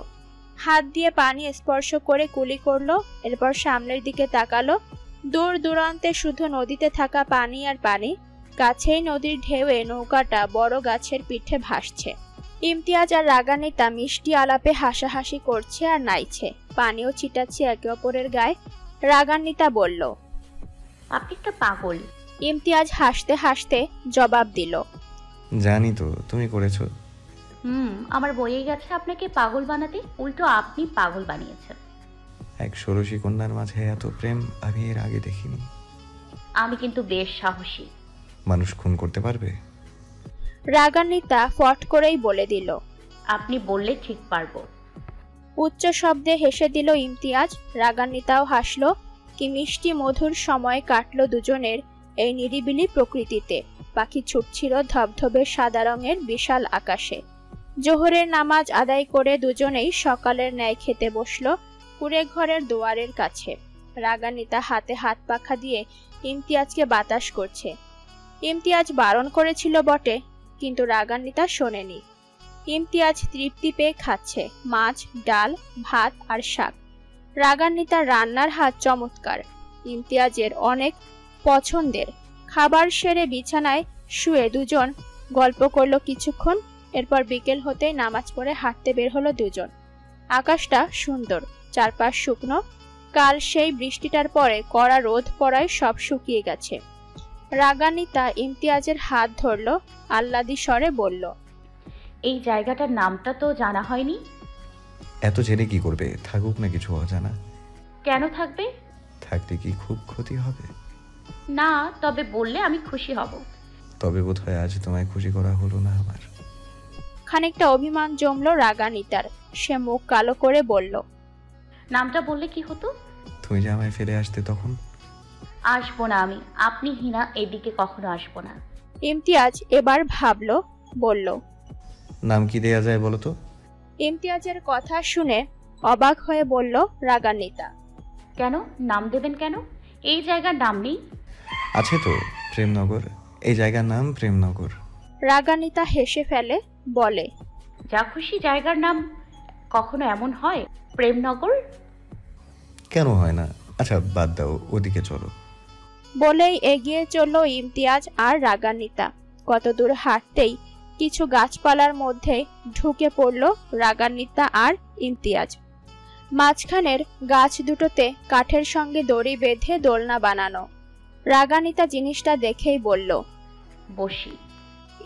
হাত দিয়ে পানি স্পর্শ করে কুলি করলো। এরপর সামনের দিকে তাকালো। দূর দূরান্তে শুধু নদীতে থাকা পানি আর পানি। কাছেই নদীর ঢেউয়ে নৌকাটা বড় গাছের পিঠে ভাসছে। ইমতিয়াজ আর রাগান্বিতা মিষ্টি আলাপে হাসাহাসি করছে আর নাইছে। পানিও ছিটাচ্ছে একে অপরের গায়ে। রাগান্বিতা বলল, আপনি একটা পাগল। ইমতিয়াজ হাসতে হাসতে জবাব দিল, জানি তো তুমি করেছো। আমার বইয়ে গেছে আপনাকে পাগল বানাতে, উল্টো আপনি পাগল বানিয়েছেন। এক ষোড়শী কন্যার মাঝে এত প্রেম আমি এর আগে দেখিনি। আমি কিন্তু বেশ সাহসী। মানুষ খুন করতে পারবে? রাগান্বিতা ফট করেই বলে দিল। আপনি বললে ঠিক পারবো। উচ্চ শব্দে হেসে দিল ইমতিয়াজ। রাগান্বিতাও হাসল। কি মিষ্টি মধুর সময় কাটলো দুজনের এই নিরিবিলি প্রকৃতিতে। পাখি ছুটছিল ধবধবে সাদা রঙের বিশাল আকাশে। জোহরের নামাজ আদায় করে দুজনেই সকালের ন্যায় খেতে বসলো কুড়ে ঘরের দুয়ারের কাছে। রাগান্বিতা হাতে হাত পাখা দিয়ে ইমতিয়াজকে বাতাস করছে। ইমতিয়াজ বারণ করেছিল বটে, কিন্তু রাগান্বিতা শোনেনি। ইমতিয়াজ তৃপ্তি পেয়ে খাচ্ছে মাছ, ডাল, ভাত আর শাক। রাগান্বিতার রান্নার হাত চমৎকার, ইমতিয়াজের অনেক পছন্দের। খাবার সেরে বিছানায় শুয়ে দুজন গল্প করলো কিছুক্ষণ। এরপর বিকেল হতেই নামাজ পড়ে হাঁটতে বের হলো দুজন। আকাশটা সুন্দর, চারপাশ শুকনো। কাল সেই বৃষ্টিটার পরে কড়া রোদ পড়ায় সব শুকিয়ে গেছে। রাগান্বিতা ইমতিয়াজের হাত ধরল, আহ্লাদি স্বরে বলল, এই জায়গাটার নামটা তো জানা হয়নি। এত জেনে কি করবে? থাকুক না কিছু অজানা। কেন থাকবে? থাকতে কি খুব ক্ষতি হবে? না, তবে বললে আমি খুশি হব। তবে বোধহয় আজ তোমায় খুশি করা হলো না আমার। খানিকটা অভিমান জমল রাগান্বিতার। সে মুখ কালো করে বলল, নামটা বললে কি হতো? তুমি যে আমায় ফেলে আসতে তখন। আসবো না আমি, আপনি হিনা এদিকে কখনো আসবো না। ইমতিয়াজ এবার ভাবল, বলল, নাম কি দেয়া যায় বলো তো? ইমতিয়াজের কথা শুনে অবাক হয়ে বলল রাগান্বিতা, কেন নাম দেবেন কেন? এই জায়গার নাম নেই? আছে তো, প্রেমনগর। এই জায়গার নাম প্রেমনগর। রাগান্বিতা হেসে ফেলে, বলে, যা খুশি জায়গার নাম কখনো এমন হয়? প্রেমনগর কেন হয় না? আচ্ছা বাদ দাও, ওদিকে চলো। বলেই এগিয়ে চলল ইমতিয়াজ আর রাগান্বিতা। কত দূর হাঁটতেই কিছু গাছপালার মধ্যে ঢুকে পড়ল রাগান্বিতা আর ইমতিয়াজ। মাঝখানের গাছ দুটোতে কাঠের সঙ্গে দড়ি বেঁধে দোলনা বানানো। রাগান্বিতা জিনিসটা দেখেই বলল, বসি।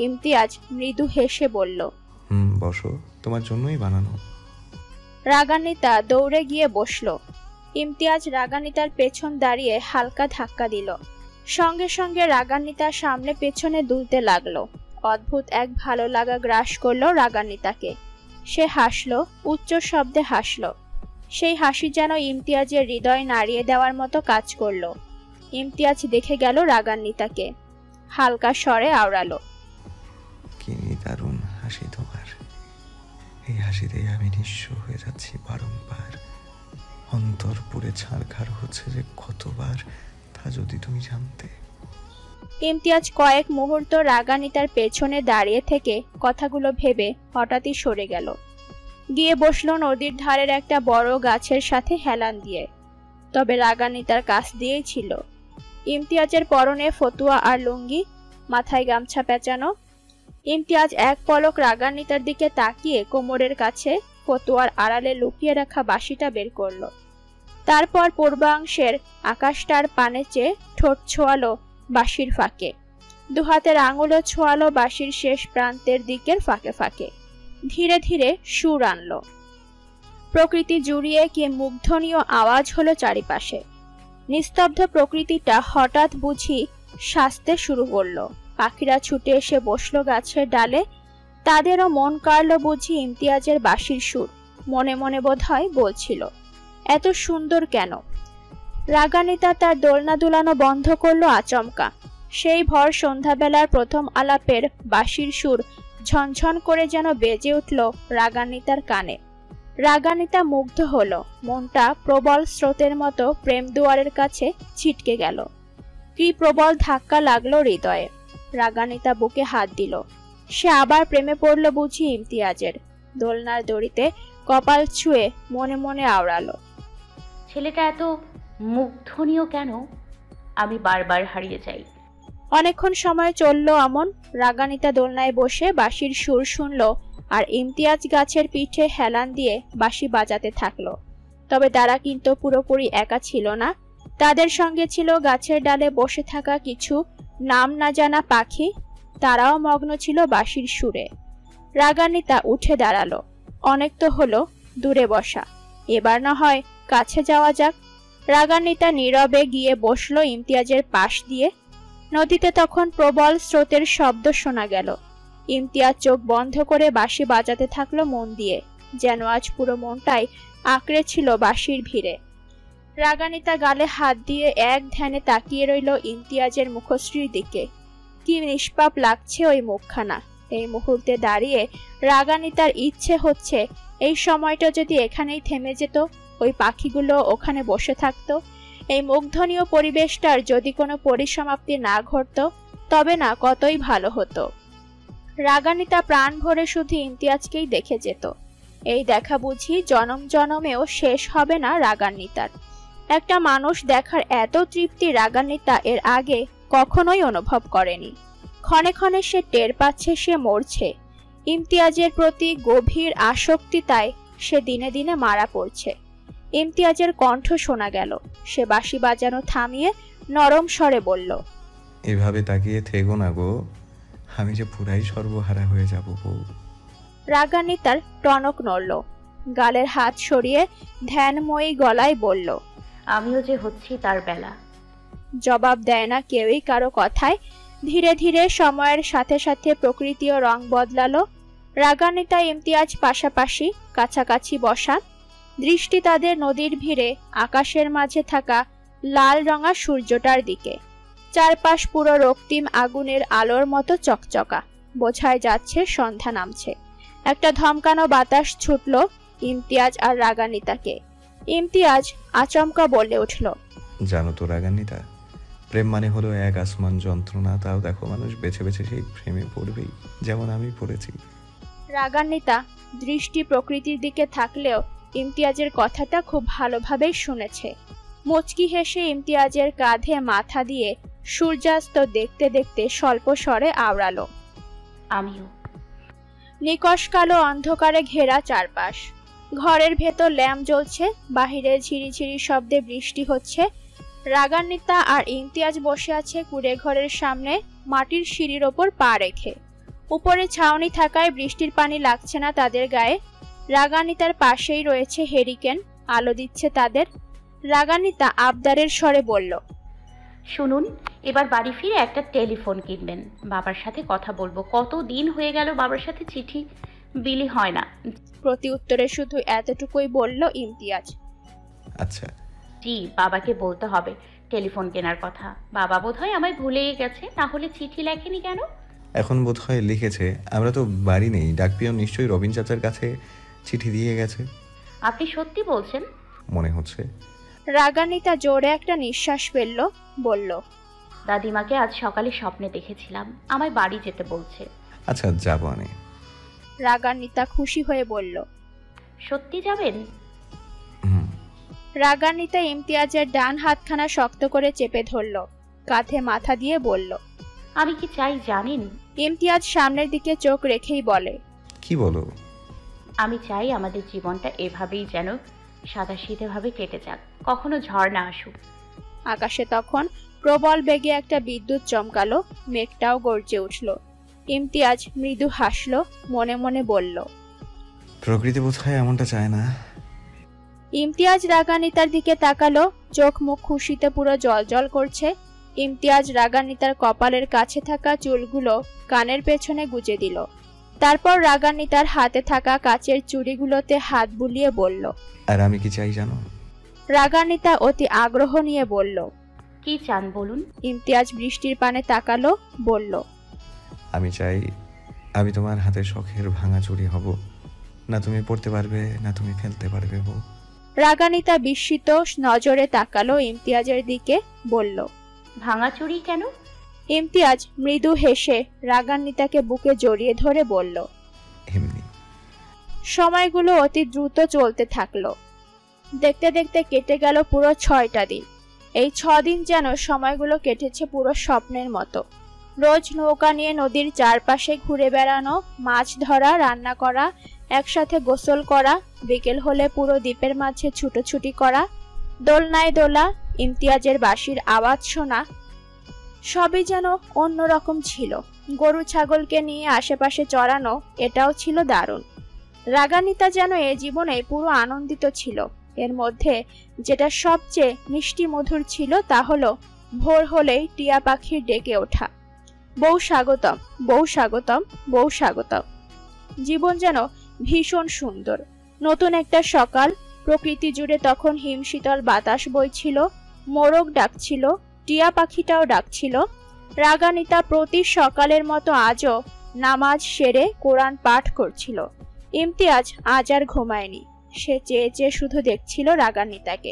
ইমতিয়াজ মৃদু হেসে বলল, বসো, তোমার জন্যই বানানো। রাগান্বিতা দৌড়ে গিয়ে বসল। ইমতিয়াজ রাগান্বিতার পেছন দাঁড়িয়ে হালকা ধাক্কা দিল। সঙ্গে সঙ্গে রাগান্বিতার সামনে পেছনে দুলতে লাগলো। অদ্ভুত এক ভালো লাগা গ্রাস করলো রাগান্বিতাকে। সে হাসলো, উচ্চ শব্দে হাসলো। সেই হাসি যেন ইমতিয়াজের হৃদয় নাড়িয়ে দেওয়ার মতো কাজ করলো। ইমতিয়াজ দেখে গেল রাগান্বিতাকে, হালকা স্বরে আওড়ালো, কি দারুণ হাসি তোমার। এই হাসিতেই আমি নিঃস্ব হয়ে যাচ্ছি বারংবার। অন্তর পুরে ছাড়খাড় হচ্ছে যে কতবার, তা যদি তুমি জানতে। ইমতিয়াজ কয়েক মুহূর্ত রাগান্বিতার পেছনে দাঁড়িয়ে থেকে কথাগুলো ভেবে হঠাৎই সরে গেল। গিয়ে বসলো নদীর ধারের একটা বড় গাছের সাথে হেলান দিয়ে। তবে রাগান্বিতার কাছ দিয়েই ছিল। ইমতিয়াজের পরনে ফতুয়া আর লুঙ্গি, মাথায় গামছা পেঁচানো। ইমতিয়াজ এক পলক রাগান্বিতার দিকে তাকিয়ে কোমরের কাছে ফতুয়ার আড়ালে লুকিয়ে রাখা বাঁশিটা বের করলো। তারপর পূর্বাংশের আকাশটার পানে চেয়ে ঠোঁট ছোঁয়ালো বাঁশির ফাঁকে। দুহাতের আঙুলও ছোঁয়ালো বাঁশির শেষ প্রান্তের দিকের ফাঁকে ফাঁকে। ধীরে ধীরে সুর আনলো। প্রকৃতি জুড়িয়ে কি মুগ্ধনীয় আওয়াজ হলো চারিপাশে। নিস্তব্ধ প্রকৃতিটা হঠাৎ বুঝি সাজতে শুরু করলো। পাখিরা ছুটে এসে বসলো গাছের ডালে। তাদেরও মন কাড়লো বুঝি ইমতিয়াজের বাঁশির সুর। মনে মনে বোধহয় বলছিল, এত সুন্দর কেন? রাগান্বিতা তার দোলনা দুলানো বন্ধ করলো আচমকা। সেই ভর সন্ধ্যাবেলার প্রথম আলাপের বাঁশির সুর ঝনঝন করে যেন বেজে উঠল রাগান্বিতার কানে। রাগান্বিতা মুগ্ধ হলো। মনটা প্রবল স্রোতের মতো প্রেম দুয়ারের কাছে ছিটকে গেল। কি প্রবল ধাক্কা লাগলো হৃদয়ে। রাগান্বিতা বুকে হাত দিল। সে আবার প্রেমে পড়ল বুঝি ইমতিয়াজের। দোলনার দড়িতে কপাল ছুঁয়ে মনে মনে আওড়ালো, ছেলেটা এত মুগ্ধনীয় কেন? আমি বারবার হারিয়ে যাই। অনেকক্ষণ সময় চলল অমন। রাগান্বিতা দোলনায় বসে বাঁশির সুর শুনল আর ইমতিয়াজ গাছের পিঠে হেলান দিয়ে বাঁশি বাজাতে থাকলো। তবে তারা কিন্তু পুরোপুরি একা ছিল না। তাদের সঙ্গে ছিল গাছের ডালে বসে থাকা কিছু নাম না জানা পাখি। তারাও মগ্ন ছিল বাঁশির সুরে। রাগান্বিতা উঠে দাঁড়ালো। অনেক তো হলো দূরে বসা, এবার না হয় কাছে যাওয়া যাক। রাগান্বিতা নীরবে গিয়ে বসলো ইমতিয়াজের পাশ দিয়ে। নদীতে তখন প্রবল স্রোতের শব্দ শোনা গেল। ইমতিয়াজ চোখ বন্ধ করে বাঁশি বাজাতে থাকলো মন দিয়ে, যেন আজ পুরো মনটাই আঁকড়ে ছিল বাঁশির ভিড়ে। রাগান্বিতা গালে হাত দিয়ে এক ধ্যানে তাকিয়ে রইল ইমতিয়াজের মুখশ্রীর দিকে। কি নিষ্পাপ লাগছে ওই মুখখানা। এই মুহূর্তে দাঁড়িয়ে রাগান্বিতার ইচ্ছে হচ্ছে এই সময়টা যদি এখানেই থেমে যেত, ওই পাখিগুলো ওখানে বসে থাকতো, এই মুগ্ধনীয় পরিবেশটার যদি কোনো পরিসমাপ্তি না ঘটতো, তবে না কতই ভালো হতো। রাগান্বিতা প্রাণ ভরে শুধু ইমতিয়াজকেই দেখে যেত। এই দেখা বুঝি জনম জনমেও শেষ হবে না রাগান্বিতার। একটা মানুষ দেখার এত তৃপ্তি রাগান্বিতা এর আগে কখনোই অনুভব করেনি। ক্ষণে ক্ষণে সে টের পাচ্ছে সে মরছে। ইমতিয়াজের প্রতি গভীর আসক্তিতায় সে দিনে দিনে মারা পড়ছে। ইমতিয়াজের কণ্ঠ শোনা গেল। সে বাঁশি বাজানো থামিয়ে নরম স্বরে বলল, এভাবে তাকিয়ে থেকো না গো, আমি যে পুরাই সর্বহারা হয়ে যাব বউ। রাগান্বিতার টনক নড়ল। গালের হাত সরিয়ে ধ্যানময়ী গলায় বলল, আমিও যে হচ্ছি তার বেলা। জবাব দেয় না কেউই কারো কথায়। ধীরে ধীরে সময়ের সাথে সাথে প্রকৃতিও রং বদলালো। রাগান্বিতা ইমতিয়াজ পাশাপাশি কাছাকাছি বসা। দৃষ্টি তাদের নদীর ভিড়ে আকাশের মাঝে থাকা লাল রঙা সূর্যটার দিকে। চারপাশ পুরো রক্তিম আগুনের আলোর মতো চকচকা। বোঝাই যাচ্ছে সন্ধ্যা নামছে। একটা ধমকানো বাতাস ছুটল ইমতিয়াজ আর রাগান্বিতাকে। ইমতিয়াজ আচমকা বলে উঠল, জানো তো রাগান্বিতা, প্রেম মানে হলো এক আসমান যন্ত্রণা। তাও দেখো মানুষ বেছে বেছে সেই প্রেমে পড়বেই, যেমন আমি পড়েছি। রাগান্বিতা দৃষ্টি প্রকৃতির দিকে থাকলেও ইমতিয়াজের কথাটা খুব ভালোভাবেই শুনেছে। মুচকি হেসে ইমতিয়াজের কাঁধে মাথা দিয়ে সূর্যাস্ত দেখতে দেখতে স্বল্প স্বরে আওড়ালো, আমিও। নিকষ কালো অন্ধকারে ঘেরা চারপাশ। ঘরের ভেতর ল্যাম্প জ্বলছে, বাহিরে ঝিরিঝিরি শব্দে বৃষ্টি হচ্ছে। রাগান্বিতা আর ইমতিয়াজ বসে আছে কুঁড়ে ঘরের সামনে মাটির সিঁড়ির ওপর পা রেখে। উপরে ছাউনি থাকায় বৃষ্টির পানি লাগছে না তাদের গায়ে। রাগান্বিতার পাশেই রয়েছে হেরিকেন, আলো দিচ্ছে তাদের। রাগান্বিতা আবদারের স্বরে বলল, শুনুন, এবার বাড়ি ফিরে একটা টেলিফোন কিনবেন, বাবার সাথে কথা বলবো। কত দিন হয়ে গেল বাবার সাথে চিঠি বিলি হয় না। প্রতি উত্তরে শুধু এতটুকুই বলল ইমতিয়াজ। আচ্ছা। জি, বাবাকে বলতে হবে টেলিফোন কেনার কথা। বাবা বোধহয় আমায় ভুলেই গেছে, না হলে চিঠি লেখেনি কেন? এখন বোধহয় লিখেছে, আমরা তো বাড়ি নেই। ডাকপিয়ন নিশ্চয়ই রবিন চাচার কাছে চিঠি দিয়ে গেছে। আপনি সত্যি বলছেন? মনে হচ্ছে। রাগান্বিতা জোরে একটা নিঃশ্বাস ফেলল, বলল, দাদিমাকে আজ সকালে স্বপ্নে দেখেছিলাম, আমায় বাড়ি যেতে বলছে। আচ্ছা, যাবো আমি। রাগান্বিতা খুশি হয়ে বলল, সত্যি যাবেন? রাগান্বিতা ইমতিয়াজের ডান হাতখানা শক্ত করে চেপে ধরল, কাঁধে মাথা দিয়ে বলল, আমি কি চাই জানেন? ইমতিয়াজ সামনের দিকে চোখ রেখেই বলে, কি বলো? আমি চাই আমাদের জীবনটা এভাবেই যেন সাদাসিধেভাবে কেটে যাক, কখনো ঝড় না আসুক। আকাশে তখন প্রবল বেগে একটা বিদ্যুৎ চমকালো, মেঘটাও গর্জে উঠল। ইমতিয়াজ মৃদু হাসল, মনে মনে বলল, প্রকৃতি বোধহয় এমনটা চায় না। ইমতিয়াজ রাগান্বিতার দিকে তাকালো, চোখ মুখ খুশিতে পুরো জলজল করছে। ইমতিয়াজ রাগান্বিতার কপালের কাছে থাকা চুলগুলো কানের পেছনে গুজে দিল। তারপর রাগান্বিতার হাতে থাকা কাচের চুড়িগুলোতে হাত বুলিয়ে বলল, আর আমি কি চাই জানো? রাগান্বিতা অতি আগ্রহ নিয়ে বলল, কি চান বলুন? ইমতিয়াজ বৃষ্টির পানে তাকালো, বলল, আমি চাই আমি তোমার হাতে শখের ভাঙা চুড়ি হব। না তুমি পড়তে পারবে, না তুমি ফেলতে পারবে বউ। রাগান্বিতা বিস্মিত নজরে তাকালো ইমতিয়াজের দিকে, বলল, ভাঙা চুড়ি কেন? ইমতিয়াজ মৃদু হেসে রাগান্বিতাকে বুকে জড়িয়ে ধরে বলল, এমনি। সময়গুলো অতি দ্রুত চলতে থাকলো। দেখতে দেখতে কেটে গেল পুরো 6টা দিন। এই 6 দিন যেন সময়গুলো কেটেছে পুরো স্বপ্নের মতো। রোজ নৌকা নিয়ে নদীর চারপাশে ঘুরে বেড়ানো, মাছ ধরা, রান্না করা, একসাথে গোসল করা, বিকেল হলে পুরো দ্বীপের মাঝে ছুটোছুটি করা, দোলনায় দোলা, ইমতিয়াজের বাঁশির আওয়াজ শোনা, সবই যেন অন্যরকম ছিল। গরু ছাগলকে নিয়ে আশেপাশে চড়ানো, এটাও ছিল দারুণ। রাগানিতা যেন এ জীবনে পুরো আনন্দিত ছিল। এর মধ্যে যেটা সবচেয়ে মিষ্টি মধুর ছিল তা হলো ভোর হলেই টিয়া পাখির ডেকে ওঠা, বউ স্বাগতম, বউ স্বাগতম, বউ স্বাগতম। জীবন যেন ভীষণ সুন্দর। নতুন একটা সকাল, প্রকৃতি জুড়ে তখন হিমশীতল বাতাস বইছিল, মোরগ ডাকছিল, টিয়া পাখিটাও ডাকছিল। রাগানিতা প্রতি সকালের মতো আজও নামাজ সেরে কোরআন পাঠ করছিল। ইমতিয়াজ আজ আর ঘুমায়নি। সে চেয়ে চেয়ে শুধু দেখছিল রাগানিতাকে।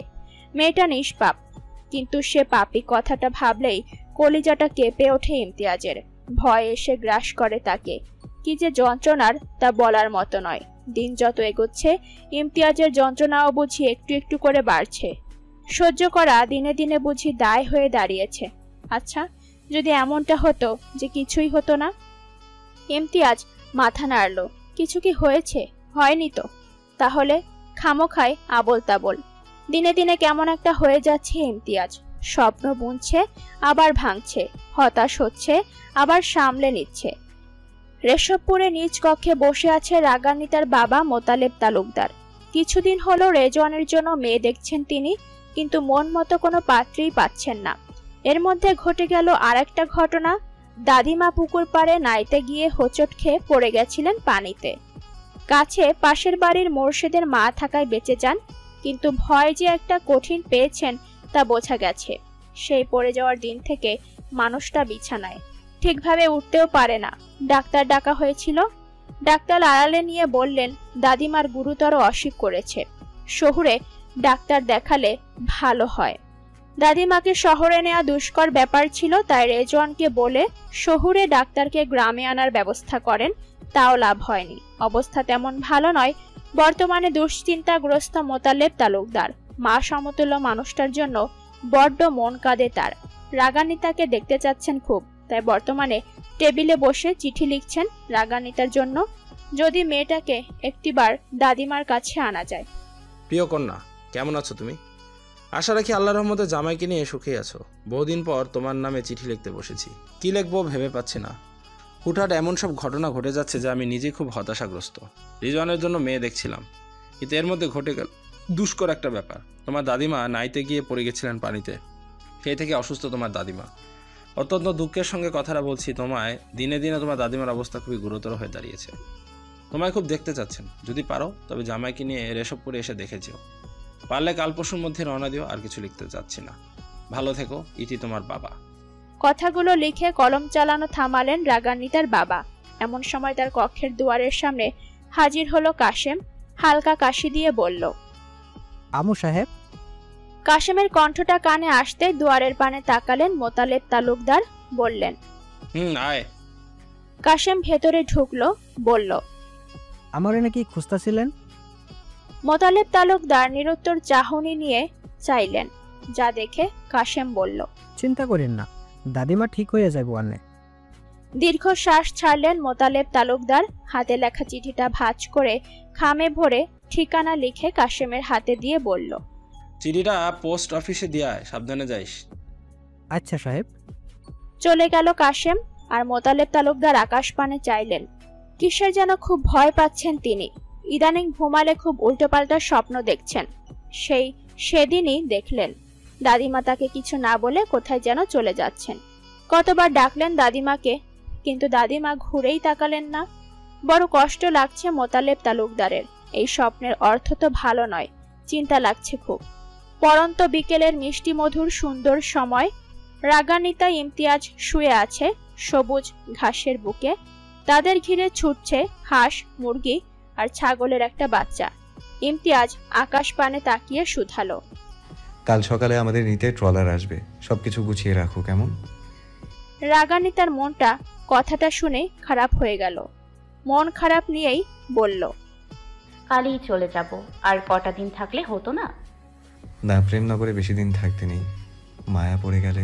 মেয়েটা নিষ্পাপ, কিন্তু সে পাপী কথাটা ভাবলেই কলিজাটা কেঁপে ওঠে ইমতিয়াজের। ভয় এসে গ্রাস করে তাকে। কি যে যন্ত্রণার তা বলার মতো নয়। দিন যত এগোচ্ছে ইমতিয়াজের যন্ত্রণাও বুঝি একটু একটু করে বাড়ছে। সহ্য করা দিনে দিনে বুঝি দায় হয়ে দাঁড়িয়েছে। আচ্ছা, যদি এমনটা হতো যে কিছুই হতো না? ইমতিয়াজ মাথা নাড়ল। কিছু কি হয়েছে? হয়নি তো। তাহলে খামোখায় আবোল তাবোল। দিনে দিনে কেমন একটা হয়ে যাচ্ছে ইমতিয়াজ। স্বপ্ন বুনছে, আবার ভাঙছে, হতাশ হচ্ছে, আবার সামলে নিচ্ছে। রেশবপুরে নিজ কক্ষে বসে আছে রাগানিতার বাবা মোতালেব তালুকদার। কিছুদিন হলো রেজওয়ানের জন্য মেয়ে দেখছেন তিনি, কিন্তু মন মতো কোনো পাত্রই পাচ্ছেন না। এর মধ্যে ঘটে গেল আর একটা ঘটনা। দাদিমা পুকুর পাড়ে নাইতে গিয়ে হোঁচট খেয়ে পড়ে গেছিলেন পানিতে। কাছে পাশের বাড়ির মোর্শেদের মা থাকায় বেঁচে যান, কিন্তু ভয় যে একটা কঠিন পেয়েছেন তা বোঝা গেছে। সেই পড়ে যাওয়ার দিন থেকে মানুষটা বিছানায়, ঠিকভাবে উঠতেও পারে না। ডাক্তার ডাকা হয়েছিল। ডাক্তার আড়ালে নিয়ে বললেন দাদিমার গুরুতর অসুখ করেছে, শহুরে ডাক্তার দেখালে ভালো হয়। দাদিমাকে শহরে নেওয়া দুষ্কর ব্যাপার ছিল, তাই রেজওয়ানকে বলে শহুরে ডাক্তারকে গ্রামে আনার ব্যবস্থা করেন, তাও লাভ হয়নি। অবস্থা তেমন ভালো নয়। বর্তমানে দুশ্চিন্তাগ্রস্ত মোতালেব তালুকদার। মা সমতুল্য মানুষটার জন্য বড্ড মন কাঁদে তার। রাগানিতাকে দেখতে চাচ্ছেন খুব, তাই বর্তমানে টেবিলে বসে চিঠি লিখছেন রাগানিতার জন্য, যদি মেয়েটাকে একটিবার দাদিমার কাছে আনা যায়। প্রিয় কন্যা, কেমন আছো তুমি? আশা রাখি আল্লাহর রহমতে জামাইকে নিয়ে সুখে আছো। বহুদিন পর তোমার নামে চিঠি লিখতে বসেছি। কি লিখবো ভেবে পাচ্ছি না। হুটহাট এমন সব ঘটনা ঘটে যাচ্ছে যে আমি নিজে খুব হতাশাগ্রস্ত। রিজওয়ানের জন্য মেয়ে দেখছিলাম, কিন্তু এর মধ্যে ঘটে গেল দুষ্কর একটা ব্যাপার। তোমার দাদিমা নাইতে গিয়ে পড়ে গেছিলেন পানিতে। সেই থেকে অসুস্থ তোমার দাদিমা। অত্যন্ত দুঃখের সঙ্গে কথাটা বলছি তোমায়, দিনে দিনে তোমার দাদিমার অবস্থা খুবই গুরুতর হয়ে দাঁড়িয়েছে। তোমায় খুব দেখতে চাচ্ছেন। যদি পারো তবে জামাইকে নিয়ে রেশবপুরে এসে দেখে যেও। পারলে কাল পরশুর মধ্যে রওনা দিও। আর কিছু লিখতে চাচ্ছি না। ভালো থেকো, ইতি তোমার বাবা। কথাগুলো লিখে কলম চালানো থামালেন রাগানিতার বাবা। এমন সময় তার কক্ষের দুয়ারের সামনে হাজির হলো কাশেম। হালকা কাশি দিয়ে বলল, আমু সাহেব। কাশেমের কণ্ঠটা কানে আসতে দুয়ারের পানে তাকালেন মোতালেব তালুকদার। বললেন, আয়। কাশেম ভেতরে ঢুকলো, বলল, আমারে নাকি খুঁজতাছিলেন? মোতালেব তালুকদার নিরুত্তর চাহনি নিয়ে চাইলেন, যা দেখে কাশেম বলল, চিন্তা করেন না, দাদিমা ঠিক হয়ে যাইব আনে। দীর্ঘশ্বাস ছাড়লেন মোতালেব তালুকদার। হাতে লেখা চিঠিটা ভাঁজ করে খামে ভরে ঠিকানা লিখে কাশেমের হাতে দিয়ে বলল, চিঠিটা পোস্ট অফিসে দিয়ে আয়, সাবধানে যাইস। আচ্ছা সাহেব। চলে গেল কাশেম। আর মোতালেব তালুকদার আকাশ পানে চাইলেন। কিসের যেন খুব ভয় পাচ্ছেন তিনি। ইদানিং ঘুমালে খুব উল্টোপাল্টা স্বপ্ন দেখছেন। সেদিনই দেখলেন দাদিমা তাকে কিছু না বলে কোথায় যেন চলে যাচ্ছেন। কতবার ডাকলেন দাদিমাকে, কিন্তু দাদিমা ঘুরেই তাকালেন না। বড় কষ্ট লাগছে মোতালেব তালুকদারের। এই স্বপ্নের অর্থ তো ভালো নয়। চিন্তা লাগছে খুব। পরন্ত বিকেলের মিষ্টি মধুর সুন্দর সময়। রাগানিতা ইমতিয়াজ শুয়ে আছে সবুজ ঘাসের বুকে। তাদের ঘিরে ছুটছে হাঁস, মুরগি আর ছাগলের একটা বাচ্চা। ইমতিয়াজ আকাশ পানে তাকিয়ে শুধালো, কাল সকালে আমাদের নিতে ট্রলার আসবে, সবকিছু গুছিয়ে রাখো কেমন? রাগানিতার মনটা কথাটা শুনে খারাপ হয়ে গেল। মন খারাপ নিয়েই বলল, কালই চলে যাব। আর কটা দিন থাকলে হতো না? না, প্রেমনগরে বেশি দিন থাকতে নেই। মায়া পড়ে গেলে।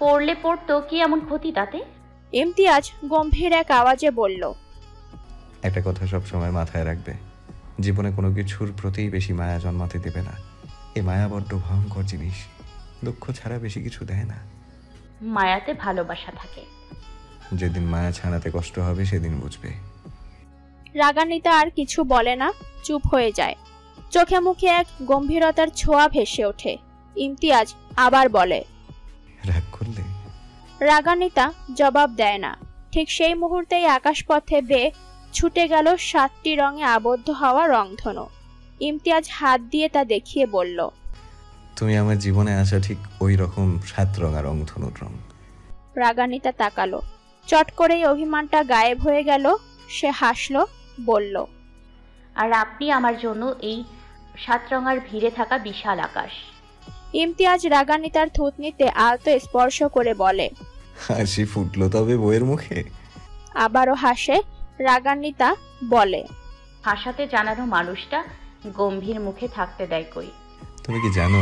পড়লে পড়তো, কি এমন ক্ষতি তাতে? ইমতিয়াজ গম্ভীর এক আওয়াজে বলল, একটা কথা সব সময় মাথায় রাখবে, জীবনে কোনো কিছুর প্রতিই বেশি মায়া জন্মাতে দেবে না। এ মায়া বড্ড ভয়ঙ্কর জিনিস, দুঃখ ছাড়া বেশি কিছু দেয় না। মায়াতে ভালোবাসা থাকে। যেদিন মায়া ছাড়াতে কষ্ট হবে সেদিন বুঝবে। রাগান্বিতা আর কিছু বলে না, চুপ হয়ে যায়। চোখে মুখে এক গম্ভীরতার ছোঁয়া ভেসে ওঠে। ইমতিয়াজ আবার বলে, রাগ করলে? রাগান্বিতা জবাব দেয় না। ঠিক সেই মুহূর্তেই আকাশপথে বেয়ে ছুটে গেল 7টি রঙে আবদ্ধ হওয়া রংধনু। ইমতিয়াজ হাত দিয়ে তা দেখিয়ে বলল, তুমি আমার জীবনে আসা ঠিক ওই রকম 7 রঙা রংধনুর রং। রাগান্বিতা তাকালো। চট করেই অভিমানটা গায়েব হয়ে গেল। সে হাসল, বলল, আর আপনি আমার জন্য এই 7 রঙার ভিড়ে থাকা বিশাল আকাশ। ইমতিয়াজ রাগান্বিতার থুতনিতে আলতো স্পর্শ করে বলে, হাসি ফুটলো তবে বইয়ের মুখে? আবারও হাসে। রাগান্বিতা বলে, হাসাতে জানানো মানুষটা গম্ভীর মুখে থাকতে দেয় কই? তুমি কি জানো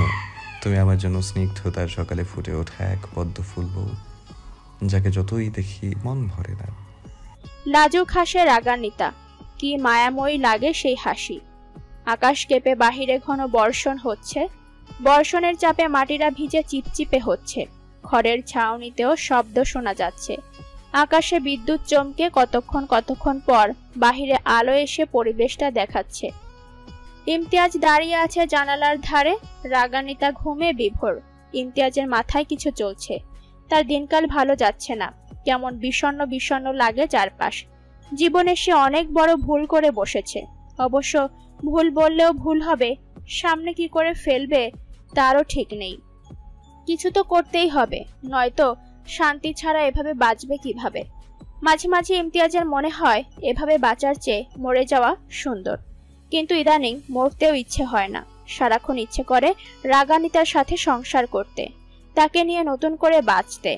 তুমি আমার জন্য স্নিগ্ধতার সকালে ফুটে ওঠা এক পদ্ম ফুল বউ, যাকে যতই দেখি মন ভরে না। লাজুক হাসে রাগান্বিতা। কি মায়াময়ী লাগে সেই হাসি। আকাশ কেঁপে বাহিরে ঘন বর্ষণ হচ্ছে। বর্ষণের চাপে মাটিরা ভিজে চিপচিপে হচ্ছে। ঘরের ছাউনিতেও শব্দ শোনা যাচ্ছে। আকাশে বিদ্যুৎ চমকে কতক্ষণ পর বাহিরে আলো এসে পরিবেশটা দেখাচ্ছে। ইমতিয়াজ দাঁড়িয়ে আছে জানালার ধারে। রাগান্বিতা ঘুমে বিভোর। ইমতিয়াজের মাথায় কিছু চলছে। তার দিনকাল ভালো যাচ্ছে না। কেমন বিষণ্ণ বিষণ্ণ লাগে চারপাশ। জীবনে সে অনেক বড় ভুল করে বসেছে। অবশ্য ভুল বললেও ভুল হবে, সামনে কি করে ফেলবে তারও ঠিক নেই। কিছু তো করতেই হবে, নয়তো শান্তি ছাড়া এভাবে বাঁচবে কিভাবে। মাঝে মাঝে ইমতিয়াজের মনে হয় এভাবে বাঁচার চেয়ে মরে যাওয়া সুন্দর। কিন্তু ইদানিং মরতেও ইচ্ছে হয় না। সারাক্ষণ ইচ্ছে করে রাগান্বিতার সাথে সংসার করতে, তাকে নিয়ে নতুন করে বাঁচতে।